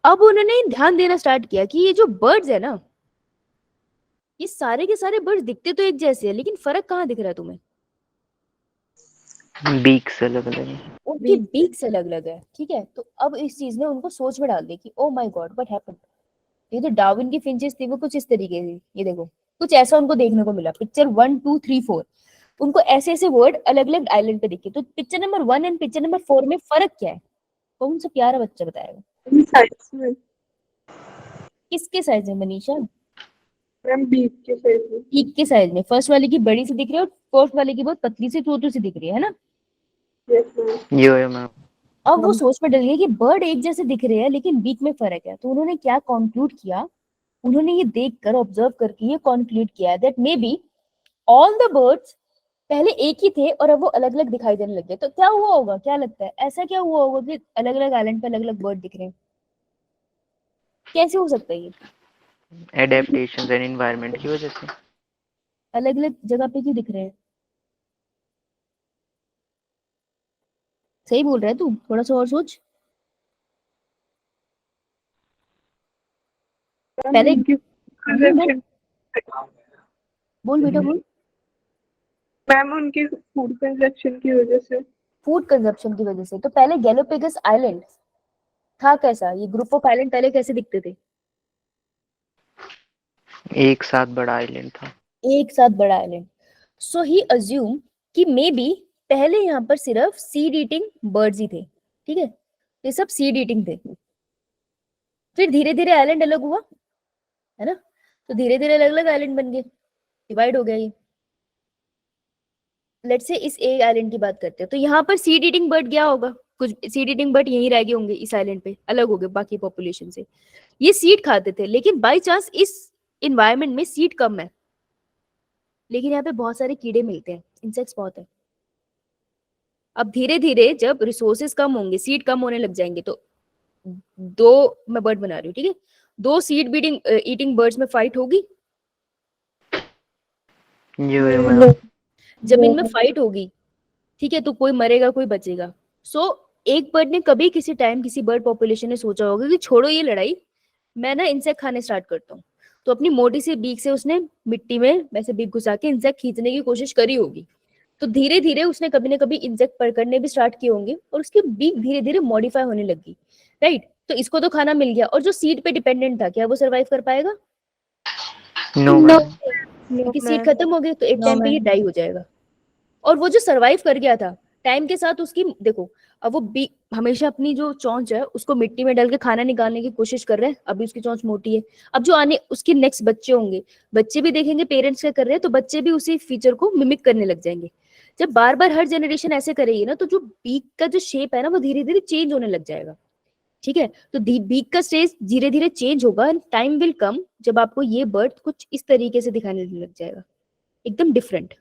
अब उन्होंने ध्यान देना स्टार्ट किया कि ये जो बर्ड्स है ना, ये सारे के सारे बर्ड्स दिखते तो एक जैसे है, लेकिन फर्क कहाँ दिख रहा है तुम्हें? बीक से अलग अलग है। उनकी बीक से अलग अलग है, ठीक है? तो अब इस चीज ने उनको सोच में डाल दिया कि oh my God what happened. ये जो डार्विन की फिंचेस थी वो कुछ इस तरीके की, ये देखो कुछ ऐसा उनको देखने को मिला। पिक्चर 1 2 3 4 उनको ऐसे ऐसे वर्ड अलग अलग आइलैंड पे दिखे। तो picture number 1 and picture number 4 में फर्क क्या है? कौन सा प्यारा बच्चा बताएगा? साइज में किसके साइज में मनीषा? मैम, बीफ के साइज में। पीक के साइज में। फर्स्ट वाले की बड़ी सी दिख रही है और फोर्थ वाले की बहुत पतली सी छोटी सी दिख रही है ना? Yes ma'am. Yo yo ma'am. अब वो सोच में डल गया कि बर्ड एक जैसे दिख रहे हैं लेकिन बीक में फर्क है। तो उन्होंने क्या कंक्लूड किया, उन्होंने ये देखकर ऑब्जर्व करके ये कंक्लूड किया that may be all the birds पहले एक ही थे और अब वो अलग अलग दिखाई देने लगे। तो क्या हुआ होगा, क्या लगता है ऐसा क्या हुआ होगा कि अलग अलग आइलैंड पे अलग अलग बर्ड दिख रहे हैं? कैसे हो सकता है ये? एडेप्टेशन एंड एनवायरनमेंट की वजह से। अलग अलग जगह पे क्यों दिख रहे हैं? सही बोल रहा है तू, थोड़ा सा और सोच। पहले कंजप्शन बोल बेटा बोल। मैम, उनके फूड कंजप्शन की वजह से। फूड कंजप्शन की वजह से। तो पहले गैलोपेगस आइलैंड था कैसा? ये ग्रुप ऑफ आइलैंड पहले कैसे दिखते थे? एक साथ बड़ा आइलैंड था। एक साथ बड़ा आइलैंड। सो ही अज्यूम कि मे बी पहले यहाँ पर सिर्फ सीड ईटिंग बर्ड्स ही थे, ठीक है? ये सब सीड ईटिंग थे। फिर धीरे धीरे आइलैंड अलग हुआ, है ना? तो धीरे धीरे अलग अलग आइलैंड बन गए, डिवाइड हो गया ये। लेट्स से इस ए आइलैंड की बात करते हैं, तो यहाँ पर सीड ईटिंग बर्ड गया होगा, कुछ सीड ईटिंग बर्ड यहीं रह गए होंगे इस आइलैंड पे, अलग हो गए बाकी पॉपुलेशन से। ये सीड खाते थे, लेकिन बाय चांस इस इन्वायरमेंट में सीड कम है, लेकिन यहाँ पे बहुत सारे कीड़े मिलते हैं, इंसेक्ट्स बहुत है। अब धीरे धीरे जब रिसोर्सेज कम होंगे, सीड कम होने लग जाएंगे, तो दो, मैं बर्ड बना रही हूँ, ठीक है? दो सीड बीटिंग ईटिंग बर्ड्स में फाइट होगी। यो यो मैम। जब इनमें फाइट होगी, ठीक है, तो कोई मरेगा कोई बचेगा। सो एक बर्ड ने कभी किसी टाइम किसी बर्ड पॉपुलेशन ने सोचा होगा कि छोड़ो ये लड़ाई, मैं ना इंसेक्ट खाने स्टार्ट करता हूँ। तो अपनी मोटी सी बीक से उसने मिट्टी में वैसे बीक घुसा के इंसेक्ट खींचने की कोशिश करी होगी। तो धीरे धीरे उसने कभी ना कभी इंसेक्ट पकड़ने भी स्टार्ट किए होंगे और उसकी बीक धीरे धीरे मॉडिफाई होने लगी, राइट। तो इसको तो खाना मिल गया, और जो सीड पे डिपेंडेंट था, क्या वो सरवाइव कर पाएगा? No No. मैम। क्योंकि सीड खत्म हो गई, तो एक No, टाइम पे ये ma'am. डाई हो जाएगा। और वो जो सरवाइव कर गया था टाइम के साथ, उसकी देखो, अब वो बी हमेशा अपनी जो चोंच है उसको मिट्टी में डाल के खाना निकालने की कोशिश कर रहे हैं, अभी उसकी चोंच मोटी है। अब जो आने उसके नेक्स्ट बच्चे होंगे, बच्चे भी देखेंगे पेरेंट्स क्या कर रहे हैं, तो बच्चे भी उसी फीचर को मिमिक करने लग जाएंगे। जब बार बार हर जनरेशन ऐसे करेगी ना, तो जो बीक का जो शेप है ना, वो धीरे धीरे चेंज होने लग जाएगा, ठीक है। तो बीक का स्टेज धीरे धीरे चेंज होगा, टाइम विल कम जब आपको ये बर्ड कुछ इस तरीके से दिखाने लग जाएगा, एकदम different,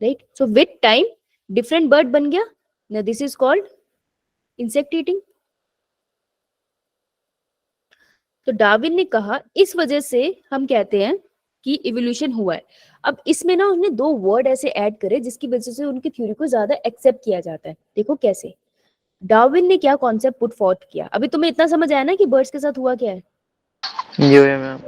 right. So with time different bird बन गया ना, this is called insect eating. तो डार्विन ने कहा इस वजह से हम कहते हैं कि इवोल्यूशन हुआ है। अब इसमें ना उन्होंने दो वर्ड ऐसे ऐड करे जिसकी वजह से उनकी थ्योरी को ज्यादा एक्सेप्ट किया जाता है। देखो कैसे डार्विन ने क्या कॉन्सेप्ट पुट फॉर्थ किया। अभी तुम्हें इतना समझ आया ना कि बर्ड्स के साथ हुआ क्या है। यो है मैम।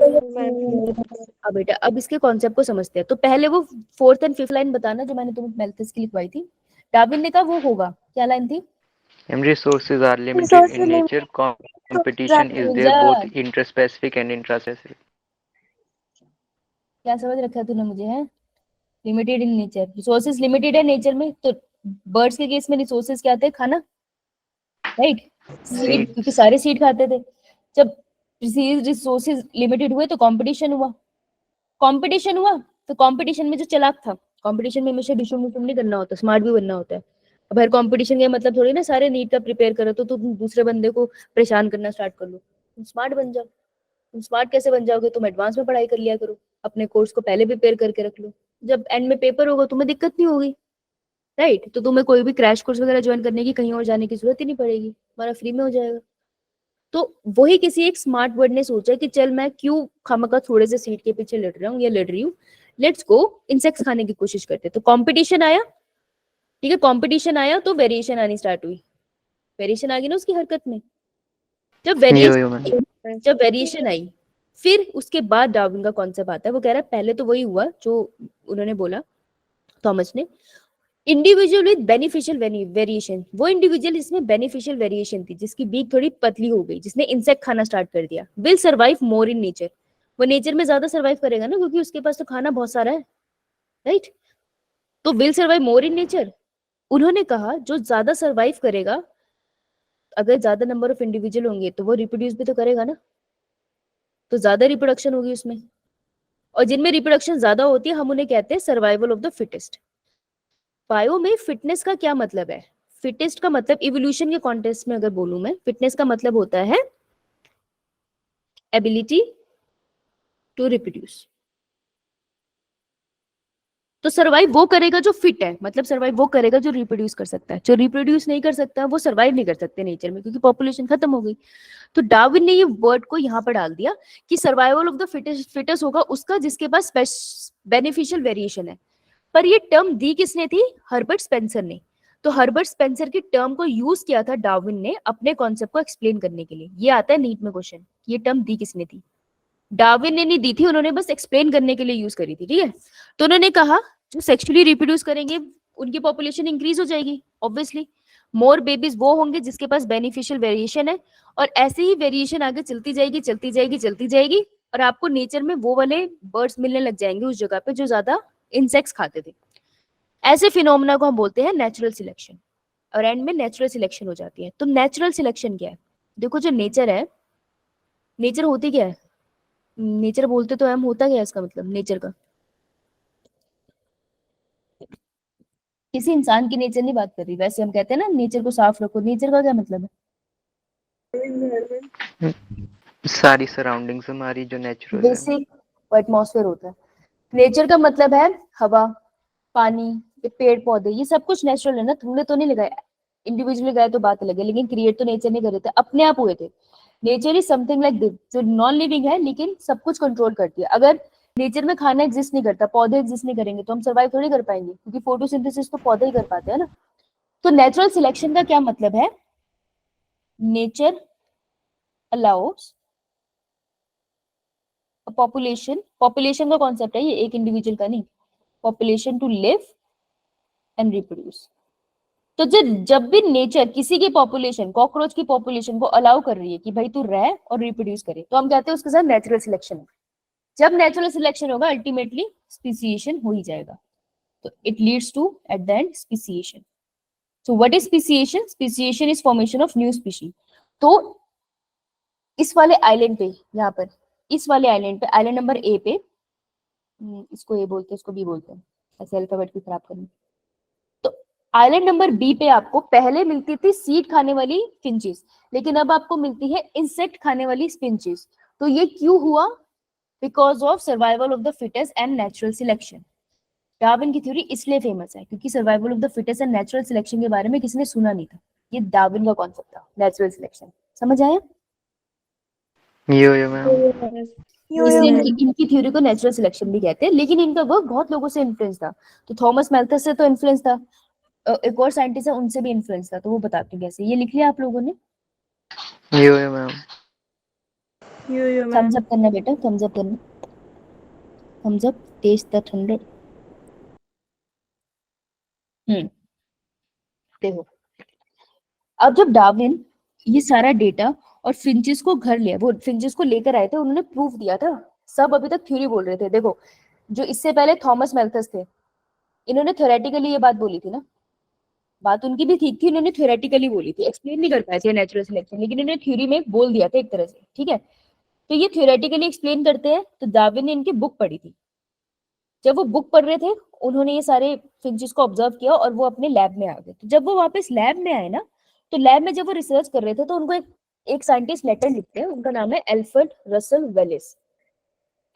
अब बेटा अब इसके कॉन्सेप्ट को समझते हैं। तो पहले वो 4th और 5th लाइन बताना जो मैंने तुम्हें मैल्थस की लिखवाई थी। डार्विन ने कहा वो होगा, क्या लाइन थी? Resources are limited Resources in nature. Competition is there both interspecific and intraspecific. क्या समझ रखा तूने मुझे? है limited in nature, resources limited है नेचर में। तो बर्ड्स के केस में रिसोर्सेज क्या थे? खाना, राइट। सीड, क्योंकि सारे सीड खाते थे। जब रिसोर्सेज लिमिटेड हुए तो कंपटीशन हुआ। कंपटीशन हुआ तो कंपटीशन में जो चालाक था, कंपटीशन में हमेशा डिशुम डिशुम नहीं करना होता, स्मार्ट भी बनना होता है। अब हर कंपटीशन का मतलब थोड़ी ना सारे नीट का प्रिपेयर करो तो तुम दूसरे बंदे को परेशान करना स्टार्ट कर लो। तुम स्मार्ट बन जाओ। तुम स्मार्ट कैसे बन जाओगे? तुम एडवांस में पढ़ाई कर लिया करो, अपने कोर्स को पहले प्रिपेयर करके रख लो, जब एंड में पेपर होगा तुम्हें दिक्कत नहीं होगी, राइट। तो तुम्हें कोई भी क्रैश कोर्स वगैरह ज्वाइन करने की, कहीं और जाने की जरूरत ही नहीं पड़ेगी, तुम्हारा फ्री में हो जाएगा। तो वही किसी एक स्मार्ट बर्ड ने सोचा कि चल मैं क्यों खामखा थोड़े से सीट के पीछे लड़ रहा हूँ या लड़ रही हूँ, लेट्स गो इंसेक्ट्स खाने की कोशिश करते। तो कंपटीशन आया, ठीक है, कंपटीशन आया तो वेरिएशन आनी स्टार्ट हुई। वेरिएशन आ गई ना उसकी हरकत में। जब वेरिएशन आई, फिर उसके बाद डार्विन का कॉन्सेप्ट आता है। वो कह रहा है पहले तो वही हुआ जो उन्होंने बोला थॉमस ने, इंडिविजुअल विद बेनिफिशियल वेरिएशन। वो इंडिविजुअल जिसमें बेनिफिशियल वेरिएशन थी, जिसकी बीक थोड़ी पतली हो गई, जिसने इंसेक्ट खाना स्टार्ट कर दिया, will survive more in nature. वो नेचर में ज्यादा सर्वाइव करेगा ना, क्योंकि उसके पास तो खाना बहुत सारा है, राइट। तो will survive more in nature. उन्होंने कहा जो ज्यादा सर्वाइव करेगा, अगर ज्यादा नंबर ऑफ इंडिविजुअल होंगे तो वो रिप्रोड्यूस भी तो करेगा ना, तो ज्यादा रिप्रोडक्शन होगी उसमें। और जिनमें रिप्रोडक्शन ज्यादा होती है हम उन्हें कहते हैं survival of the fittest. Bio में फिटनेस का क्या मतलब है? फिटेस्ट का मतलब इवोल्यूशन के कॉन्टेक्स्ट में अगर बोलूं मैं, फिटनेस का मतलब होता है एबिलिटी टू रिप्रोड्यूस। तो सर्वाइव वो करेगा जो फिट है, मतलब सर्वाइव वो करेगा जो रिप्रोड्यूस कर सकता है। जो रिप्रोड्यूस नहीं कर सकता वो सर्वाइव नहीं कर सकते नेचर में, क्योंकि पॉपुलेशन खत्म हो गई। तो डार्विन ने ये वर्ड को यहाँ पर डाल दिया कि सर्वाइवल ऑफ द फिटेस्ट होगा उसका जिसके पास बेनिफिशियल वेरिएशन है। पर ये टर्म दी किसने थी? हर्बर्ट स्पेंसर ने। तो हर्बर्ट स्पेंसर की टर्म को यूज किया था डार्विन ने अपने कॉन्सेप्ट को एक्सप्लेन करने के लिए। ये आता है नीट में क्वेश्चन, ये टर्म दी किसने थी? डार्विन ने नहीं दी थी, उन्होंने बस एक्सप्लेन करने के लिए यूज करी थी, ठीक है। तो उन्होंने कहा जो सेक्सुअली रिप्रोड्यूस करेंगे उनकी पॉपुलेशन इंक्रीज हो जाएगी, ऑब्वियसली मोर बेबीज वो होंगे जिसके पास बेनिफिशियल वेरिएशन है, और ऐसे ही वेरिएशन आगे चलती जाएगी चलती जाएगी चलती जाएगी, और आपको नेचर में वो वाले बर्ड्स मिलने लग जाएंगे उस जगह पे जो ज्यादा इंसेक्ट्स खाते थे। ऐसे फिनोमेना को हम बोलते हैं नेचुरल सिलेक्शन, और एंड में नेचुरल सिलेक्शन हो जाती है। तो नेचुरल सिलेक्शन क्या है? देखो जो नेचर है, नेचर होती क्या है? नेचर बोलते तो हम, होता क्या है इसका मतलब नेचर का? किसी इंसान की नेचर नहीं बात कर रही, वैसे हम कहते हैं ना नेचर को साफ रखो, नेचर का क्या मतलब है? सारी सराउंडिंग्स हमारी जो नेचुरल है। बेसिक एटमॉस्फेयर होता है। नेचर का मतलब है हवा, पानी, ये पेड़ पौधे, ये सब कुछ नेचुरल है ना। तुमने तो नहीं लगाया, इंडिविजुअली लगाया तो बात अलग है, लेकिन क्रिएट तो नेचर नहीं कर रहे थे, अपने आप हुए थे। Nature is something like this, जो नॉन लिविंग है लेकिन सब कुछ कंट्रोल करती है। अगर नेचर में खाना एग्जिस्ट नहीं करता, पौधे एग्जिस्ट नहीं करेंगे तो हम सर्वाइव थोड़ी कर पाएंगे, क्योंकि फोटोसिंथेसिस तो पौधे ही कर पाते हैं ना। तो नेचुरल सिलेक्शन का क्या मतलब है? नेचर अलाउस पॉपुलेशन, पॉपुलेशन का कॉन्सेप्ट है ये, एक इंडिविजुअल का नहीं, population to live and reproduce. तो जब भी नेचर किसी की पॉपुलेशन, कॉकरोच की पॉपुलेशन को अलाउ कर रही है कि भाई तू रह और रिप्रोड्यूस करे, तो हम कहते हैं उसके साथ नेचुरल सिलेक्शन है। जब नेचुरल सिलेक्शन होगा अल्टीमेटली स्पीसिएशन हो ही जाएगा, तो it leads to at the end speciation. So what is speciation? Speciation is formation of new species. तो इस वाले आइलैंड पे, यहाँ पर इस वाले आइलैंड पे, आइलैंड नंबर ए पे, इसको ए बोलते हैं, इसको बी बोलते हैं, ऐसे अल्फाबेट भी खराब करनी। तो आइलैंड नंबर बी पे आपको पहले मिलती थी सीड खाने वाली फिंचेस, लेकिन अब आपको मिलती है इंसेक्ट खाने वाली स्पिंचेस। तो ये क्यों हुआ? Because of survival of the fittest and natural selection. Darwin की थ्योरी इसलिए फेमस है क्योंकि survival of the fittest and natural selection के बारे में किसी ने सुना नहीं था। ये डार्विन का कॉन्सेप्ट था, नेचुरल सिलेक्शन। समझ आया? यो मैम। इसलिए इनकी थ्योरी को नेचुरल सिलेक्शन भी कहते हैं, लेकिन इनका वर्क बहुत लोगों से इन्फ्लुएंस था। तो थॉमस मैल्थस से तो इन्फ्लुएंस था, एक और साइंटिस्ट है उनसे भी इन्फ्लुएंस था, तो वो बताते हैं कैसे। ये लिख लिया आप लोगों ने? यो मैम। थम्स अप करना बेटा, थम्स अप करना, thumbs up, taste the thunder. देखो, अब जब डार्विन ये सारा डेटा और फिंचेस को घर लिया, वो फिंचेस को लेकर आए थे, उन्होंने प्रूफ दिया था। सब अभी तक थ्योरी बोल रहे थे। देखो, जो इससे पहले थॉमस मैल्थस थे, इन्होंने थ्योरेटिकली ये बात बोली थी ना, बात उनकी भी ठीक थी, इन्होंने थ्योरेटिकली बोली थी, एक्सप्लेन नहीं कर पाए थे नेचुरल सिलेक्शन, लेकिन इन्होंने थ्योरी में बोल दिया था एक तरह से, ठीक है। तो ये थ्योरेटिकली एक्सप्लेन करते हैं, तो डार्विन ने इनकी बुक पढ़ी थी। जब वो बुक पढ़ रहे थे, उन्होंने ये सारे फिंचेस को ऑब्जर्व किया और वो अपने लैब में आ गए। तो जब वो वापस लैब में आए ना, तो लैब में जब वो रिसर्च कर रहे थे, तो उनको एक साइंटिस्ट लेटर लिखते हैं, उनका नाम है एल्फ्रेड रसल वेलिस।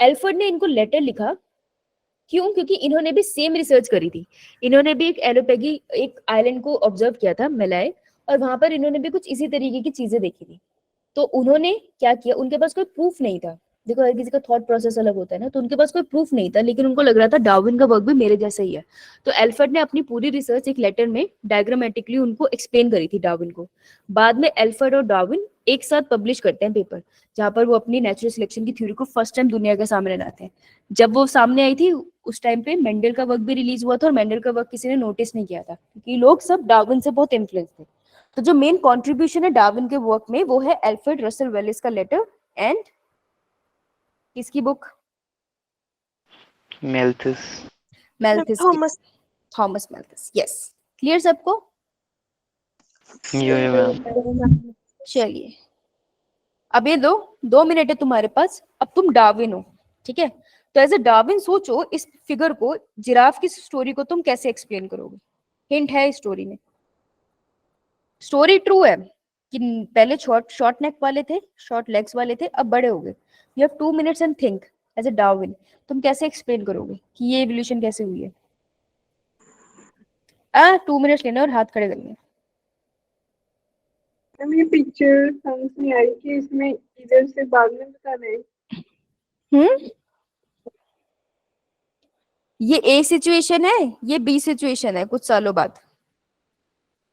एल्फ्रेड ने इनको लेटर लिखा, क्यों? क्योंकि इन्होंने भी सेम रिसर्च करी थी। इन्होंने भी एक एलोपेगी, एक आइलैंड को ऑब्जर्व किया था, मेलाए, और वहां पर इन्होंने भी कुछ इसी तरीके की चीजें देखी थी। तो उन्होंने क्या किया, उनके पास कोई प्रूफ नहीं था। देखो, हर किसी का थॉट प्रोसेस अलग होता है ना, तो उनके पास कोई प्रूफ नहीं था, लेकिन उनको लग रहा था डार्विन का वर्क भी मेरे जैसा ही है। तो एल्फ्रेड ने अपनी पूरी रिसर्च एक लेटर में डायग्रामेटिकली उनको एक्सप्लेन करी थी डार्विन को। बाद में एल्फ्रेड और डार्विन एक साथ पब्लिश करते हैं पेपर, जहां पर वो अपनी नेचुरल सिलेक्शन की थ्योरी को फर्स्ट टाइम दुनिया के सामने लाते हैं। जब वो सामने आई थी, उस टाइम पे मेंडल का वर्क भी रिलीज हुआ था, और मेंडल का वर्क किसी ने नोटिस नहीं किया था, क्योंकि लोग सब डार्विन से बहुत इन्फ्लुएंस थे। तो जो मेन कंट्रीब्यूशन है डार्विन के वर्क में, वो है एल्फ्रेड रसल वेलिस का लेटर एंड किसकी बुक? मेल्थस। मैल्थस की, थॉमस मैल्थस। यस, क्लियर सबको? यो मैम। चलिए, अब ये 2 मिनट है तुम्हारे पास, अब तुम डार्विन हो, ठीक है। तो एज ए डार्विन सोचो, इस फिगर को, जिराफ की स्टोरी को तुम कैसे एक्सप्लेन करोगे? हिंट है इस स्टोरी में। स्टोरी ट्रू है कि पहले शॉर्ट नेक वाले थे, शॉर्ट लेग्स वाले थे, अब बड़े हो गए। You have 2 minutes and think as a Darwin, तुम कैसे एक्सप्लेन करोगे कि ये एवोल्यूशन कैसे हुई है? 2 मिनट्स लेना और हाथ खड़े करने। मैम ये पिक्चर समझ नहीं आई कि इसमें इधर से बाद में बताना है। ये ए सिचुएशन है, ये बी सिचुएशन है कुछ सालों बाद।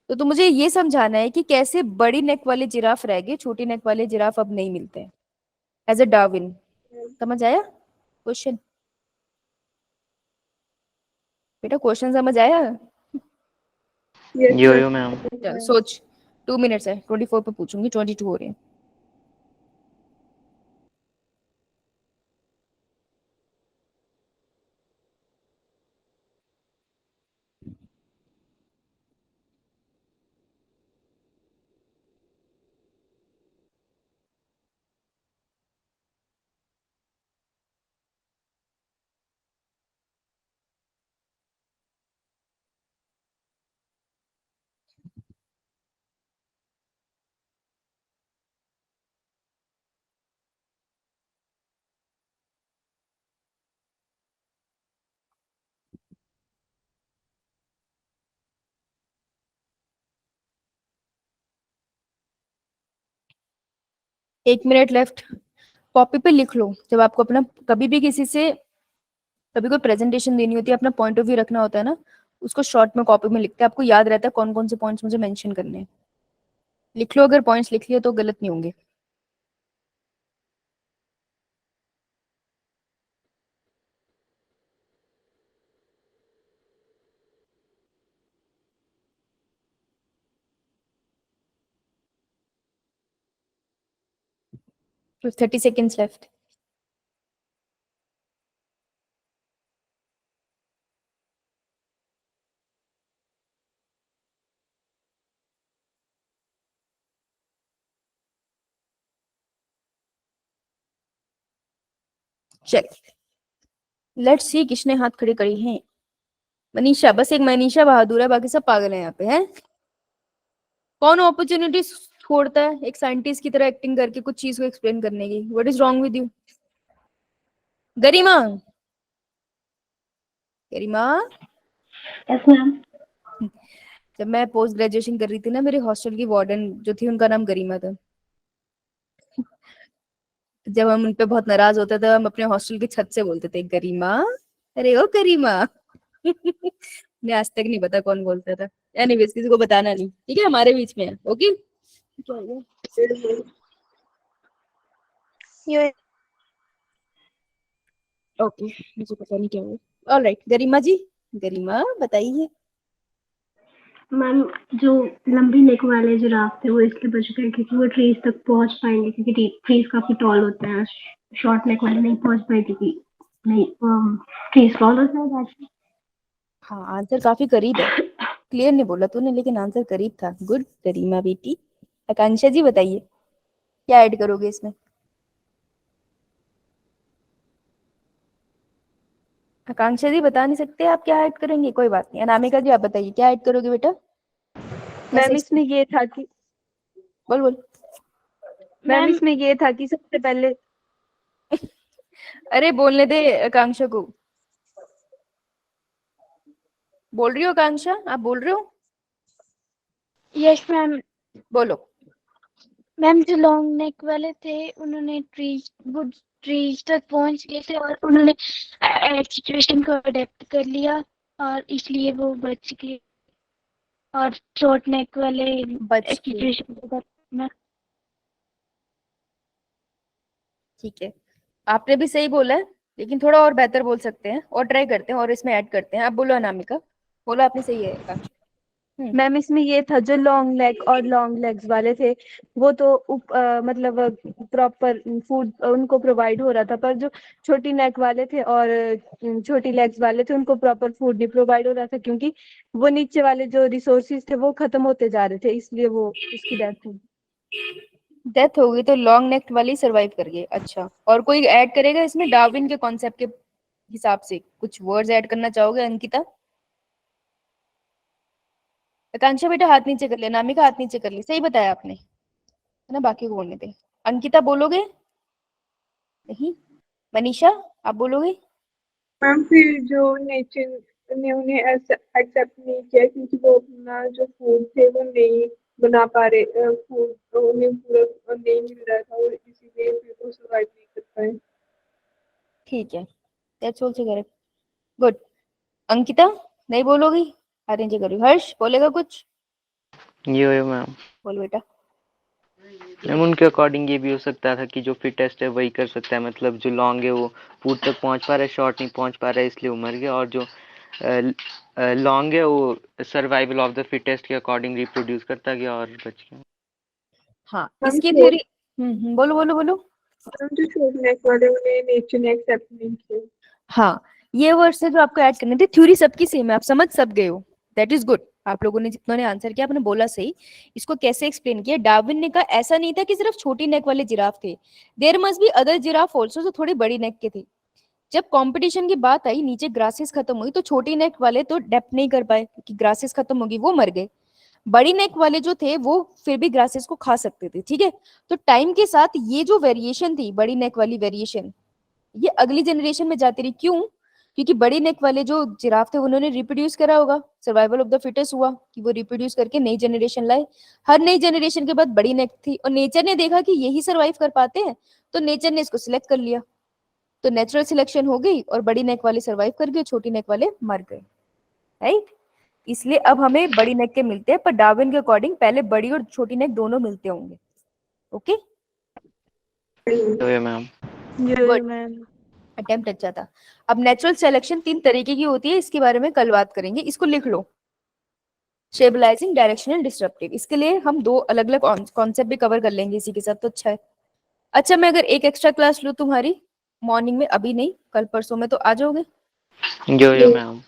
तो तुम मुझे ये समझाना है कि कैसे बड़ी नेक वाले जिराफ रह गए, छोटी नेक वाले जिराफ अब नहीं मिलते हैं एज ए डार्विन। समझ आया क्वेश्चन? बेटा क्वेश्चन समझ आया? यो मैम। चल सोच, 2 मिनट्स है, 24 पे पूछूंगी, 22 हो रहे हैं। एक मिनट लेफ्ट। कॉपी पे लिख लो, जब आपको अपना कभी भी किसी से, कभी कोई प्रेजेंटेशन देनी होती है, अपना पॉइंट ऑफ व्यू रखना होता है ना, उसको शॉर्ट में कॉपी में लिखते हैं, आपको याद रहता है कौन कौन से पॉइंट्स मुझे मेंशन करने हैं। लिख लो, अगर पॉइंट्स लिख लिए तो गलत नहीं होंगे। 30 seconds left. चल, लेट्स सी किसने हाथ खड़े करे हैं। मनीषा, बस एक मनीषा बहादुर है, बाकी सब पागल हैं यहाँ पे हैं। कौन अपॉर्चुनिटी छोड़ता है एक साइंटिस्ट की तरह एक्टिंग करके कुछ चीज को एक्सप्लेन करने की? What is wrong with you? Garima, Garima, yes ma'am. जब मैं पोस्ट ग्रेजुएशन कर रही थी ना, मेरे हॉस्टल की वार्डन जो थी उनका नाम गरिमा था। जब हम उन पे बहुत नाराज होते थे, हम अपने हॉस्टल की छत से बोलते थे गरिमा, अरे ओ गरिमा। मुझे आज तक नहीं पता कौन बोलता था। एनीवेज, किसी को बताना नहीं, ठीक है? हमारे बीच में है, ओके? क्या हो गया? ओके, मुझे पता नहीं क्या हुआ। ऑलराइट, गरिमा जी, गरिमा बताइए। मैम, जो लंबी नेक वाले जिराफ थे वो इसलिए बच गए क्योंकि वो ट्रीज तक पहुंच पाएंगे, क्योंकि ट्रीज काफी टॉल होते हैं। शॉर्ट नेक वाले नहीं पहुंच पाए क्योंकि नहीं, ट्रीज टॉल होते हैं। हाँ, आंसर काफी करीब है। क्लियर नहीं बोला तूने, लेकिन आंसर करीब था। गुड गरिमा बेटी। आकांक्षा जी बताइए, क्या ऐड करोगे इसमें? आकांक्षा जी बता नहीं सकते आप क्या ऐड करेंगे? कोई बात नहीं। अनामिका जी आप बताइए, क्या ऐड करोगे बेटा? मैम इसमें ये था कि बोल बोल। मैम इसमें ये था कि सबसे पहले अरे बोलने दे आकांक्षा को। बोल रही हो आकांक्षा? आप बोल रहे हो? Yes ma'am. बोलो। मैम, जो लॉन्ग नेक वाले थे उन्होंने ट्रीज तक पहुंच गए थे और उन्होंने सिचुएशन को अडेप्ट कर लिया और इसलिए वो बच गए। और शॉर्ट नेक वाले बच गए, सिचुएशन को करना। ठीक है। आपने भी सही बोला है, लेकिन थोड़ा और बेहतर बोल सकते हैं, और ट्राई करते हैं और इसमें ऐड करते हैं। आप बोलो अनामिका। बोलो, आपने सही है आकांक्षा। मैम इसमें ये था, जो लॉन्ग नेक और लॉन्ग लेग्स वाले थे वो तो मतलब प्रॉपर फूड उनको प्रोवाइड हो रहा था, पर जो छोटी नेक वाले थे और छोटी लेग्स वाले थे उनको प्रॉपर फूड नहीं प्रोवाइड हो रहा था, क्योंकि वो नीचे वाले जो रिसोर्सेज थे वो खत्म होते जा रहे थे, इसलिए वो उसकी डेथ हुई। डेथ हो गई तो लॉन्ग नेक वाली सरवाइव कर गए। अच्छा, और कोई ऐड करेगा इसमें डार्विन के कॉन्सेप्ट के हिसाब से? कुछ वर्ड्स ऐड करना चाहोगे अंकिता? आकांक्षा बेटा हाथ नीचे कर ले, अनामिका हाथ नीचे कर ली। सही बताया आपने, है ना? बाकी को बोलने दे। अंकिता बोलोगे? नहीं। मनीषा आप बोलोगे? मैम फिर जो नेचर ने उन्हें एक्सेप्ट नहीं किया क्योंकि वो अपना जो फूड थे वो नहीं बना पा रहे, फूड उन्हें पूरा नहीं मिल रहा था और इसीलिए फिर वो सर्वाइव नहीं कर पाए। ठीक है, that's also correct. Good. Ankita नहीं बोलोगी? हाथ नीचे करो। हर्ष बोलेगा कुछ? ये मैम। बोल बेटा। मैम उनके अकॉर्डिंग ये भी हो सकता था कि जो फिटेस्ट है वही कर सकता है, मतलब जो लॉन्ग है वो फूड तक पहुंच पा रहा है, शॉर्ट नहीं पहुंच पा रहा है इसलिए वो मर गया, और जो लॉन्ग है वो सर्वाइवल ऑफ द फिटेस्ट के अकॉर्डिंग रिप्रोड्यूस करता गया और बच गया। हाँ, हम इसकी छोड़ थ्योरी। बोलो बोलो बोलो। हम जो छोड़ नेक वाले उन्हें नेचर ने एक्सेप्ट नहीं किया। हाँ, ये वर्ड्स है जो आपको ऐड करने थे। थ्योरी सबकी सेम है, आप समझ सब गए हो। That is good. आप लोगों ने जितनों ने आंसर किया आपने बोला सही। इसको कैसे एक्सप्लेन किया? डार्विन ने कहा ऐसा नहीं था कि सिर्फ छोटी नेक वाले जिराफ थे, there must be other giraffe also जो थोड़ी बड़ी नेक के थे। जब कंपटीशन की बात आई, नीचे ग्रासेस खत्म हुई, तो छोटी नेक वाले तो डेप्थ नहीं कर पाए क्योंकि ग्रासेस खत्म होगी, वो मर गए। बड़ी नेक वाले जो थे वो फिर भी ग्रासेस को खा सकते थे, ठीक है? तो टाइम के साथ ये जो वेरिएशन थी, बड़ी नेक वाली वेरिएशन, ये अगली जनरेशन में जाती रही। क्यों? क्योंकि बड़ी नेक वाले जो जिराफ थे उन्होंने रिप्रोड्यूस करा होगा, सर्वाइवल ऑफ द फिटेस्ट हुआ कि वो रिप्रोड्यूस करके नई जनरेशन लाए। हर नई जनरेशन के बाद बड़ी नेक थी और नेचर ने देखा कि यही सर्वाइव कर पाते हैं, तो नेचर ने इसको सिलेक्ट कर लिया। तो नेचुरल सिलेक्शन हो गई और बड़ी नेक वाले सर्वाइव कर गए, छोटी नेक वाले मर गए, राइट? इसलिए अब हमें बड़ी नेक के मिलते हैं, पर डार्विन के अकॉर्डिंग पहले बड़ी और छोटी नेक दोनों मिलते होंगे। Okay, ma'am. Good. Ma'am attempt अच्छा था। अब नेचुरल सिलेक्शन 3 तरीके की होती है, इसके बारे में कल बात करेंगे। इसको लिख लो, स्टेबलाइजिंग, डायरेक्शनल, डिस्ट्रप्टिव। इसके लिए हम 2 अलग अलग कॉन्सेप्ट भी कवर कर लेंगे इसी के साथ, तो अच्छा है। अच्छा, मैं अगर एक एक्स्ट्रा क्लास लूँ तुम्हारी मॉर्निंग में, अभी नहीं कल परसों में, तो आ जाओगे? Yo ma'am.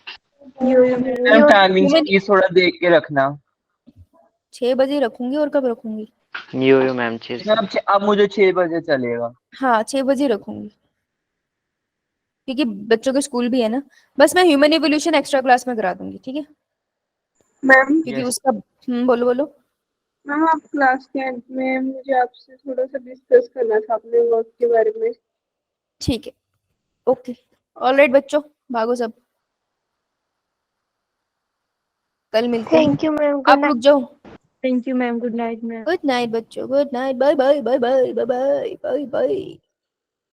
Ma'am timing Human- please थोड़ा देख के रखना। 6 बजे रखूंगी, और कब रखूंगी? यो मैम 6 से। मैम अब मुझे 6 बजे चलेगा। हाँ 6 बजे रखूंगी, क्योंकि बच्चों के स्कूल भी है ना। बस मैं ह्यूमन इवोल्यूशन एक्स्ट्रा क्लास में करा दूंगी, ठीक है? मैम क्योंकि Yes. उसका बोलो बोलो। मैम आप क्लास के एंड में मुझे आपसे थोड़ा सा डिस्कस करना था अपने वर्क के बारे में। ठीक है, ओके, ऑलराइट बच्चों, भागो सब, कल मिलते हैं। थैंक यू मैम, गुड आप नाइट। रुक जाओ। Thank you ma'am, good night ma'am. Good night बच्चों, good night, bye bye bye bye bye bye bye bye.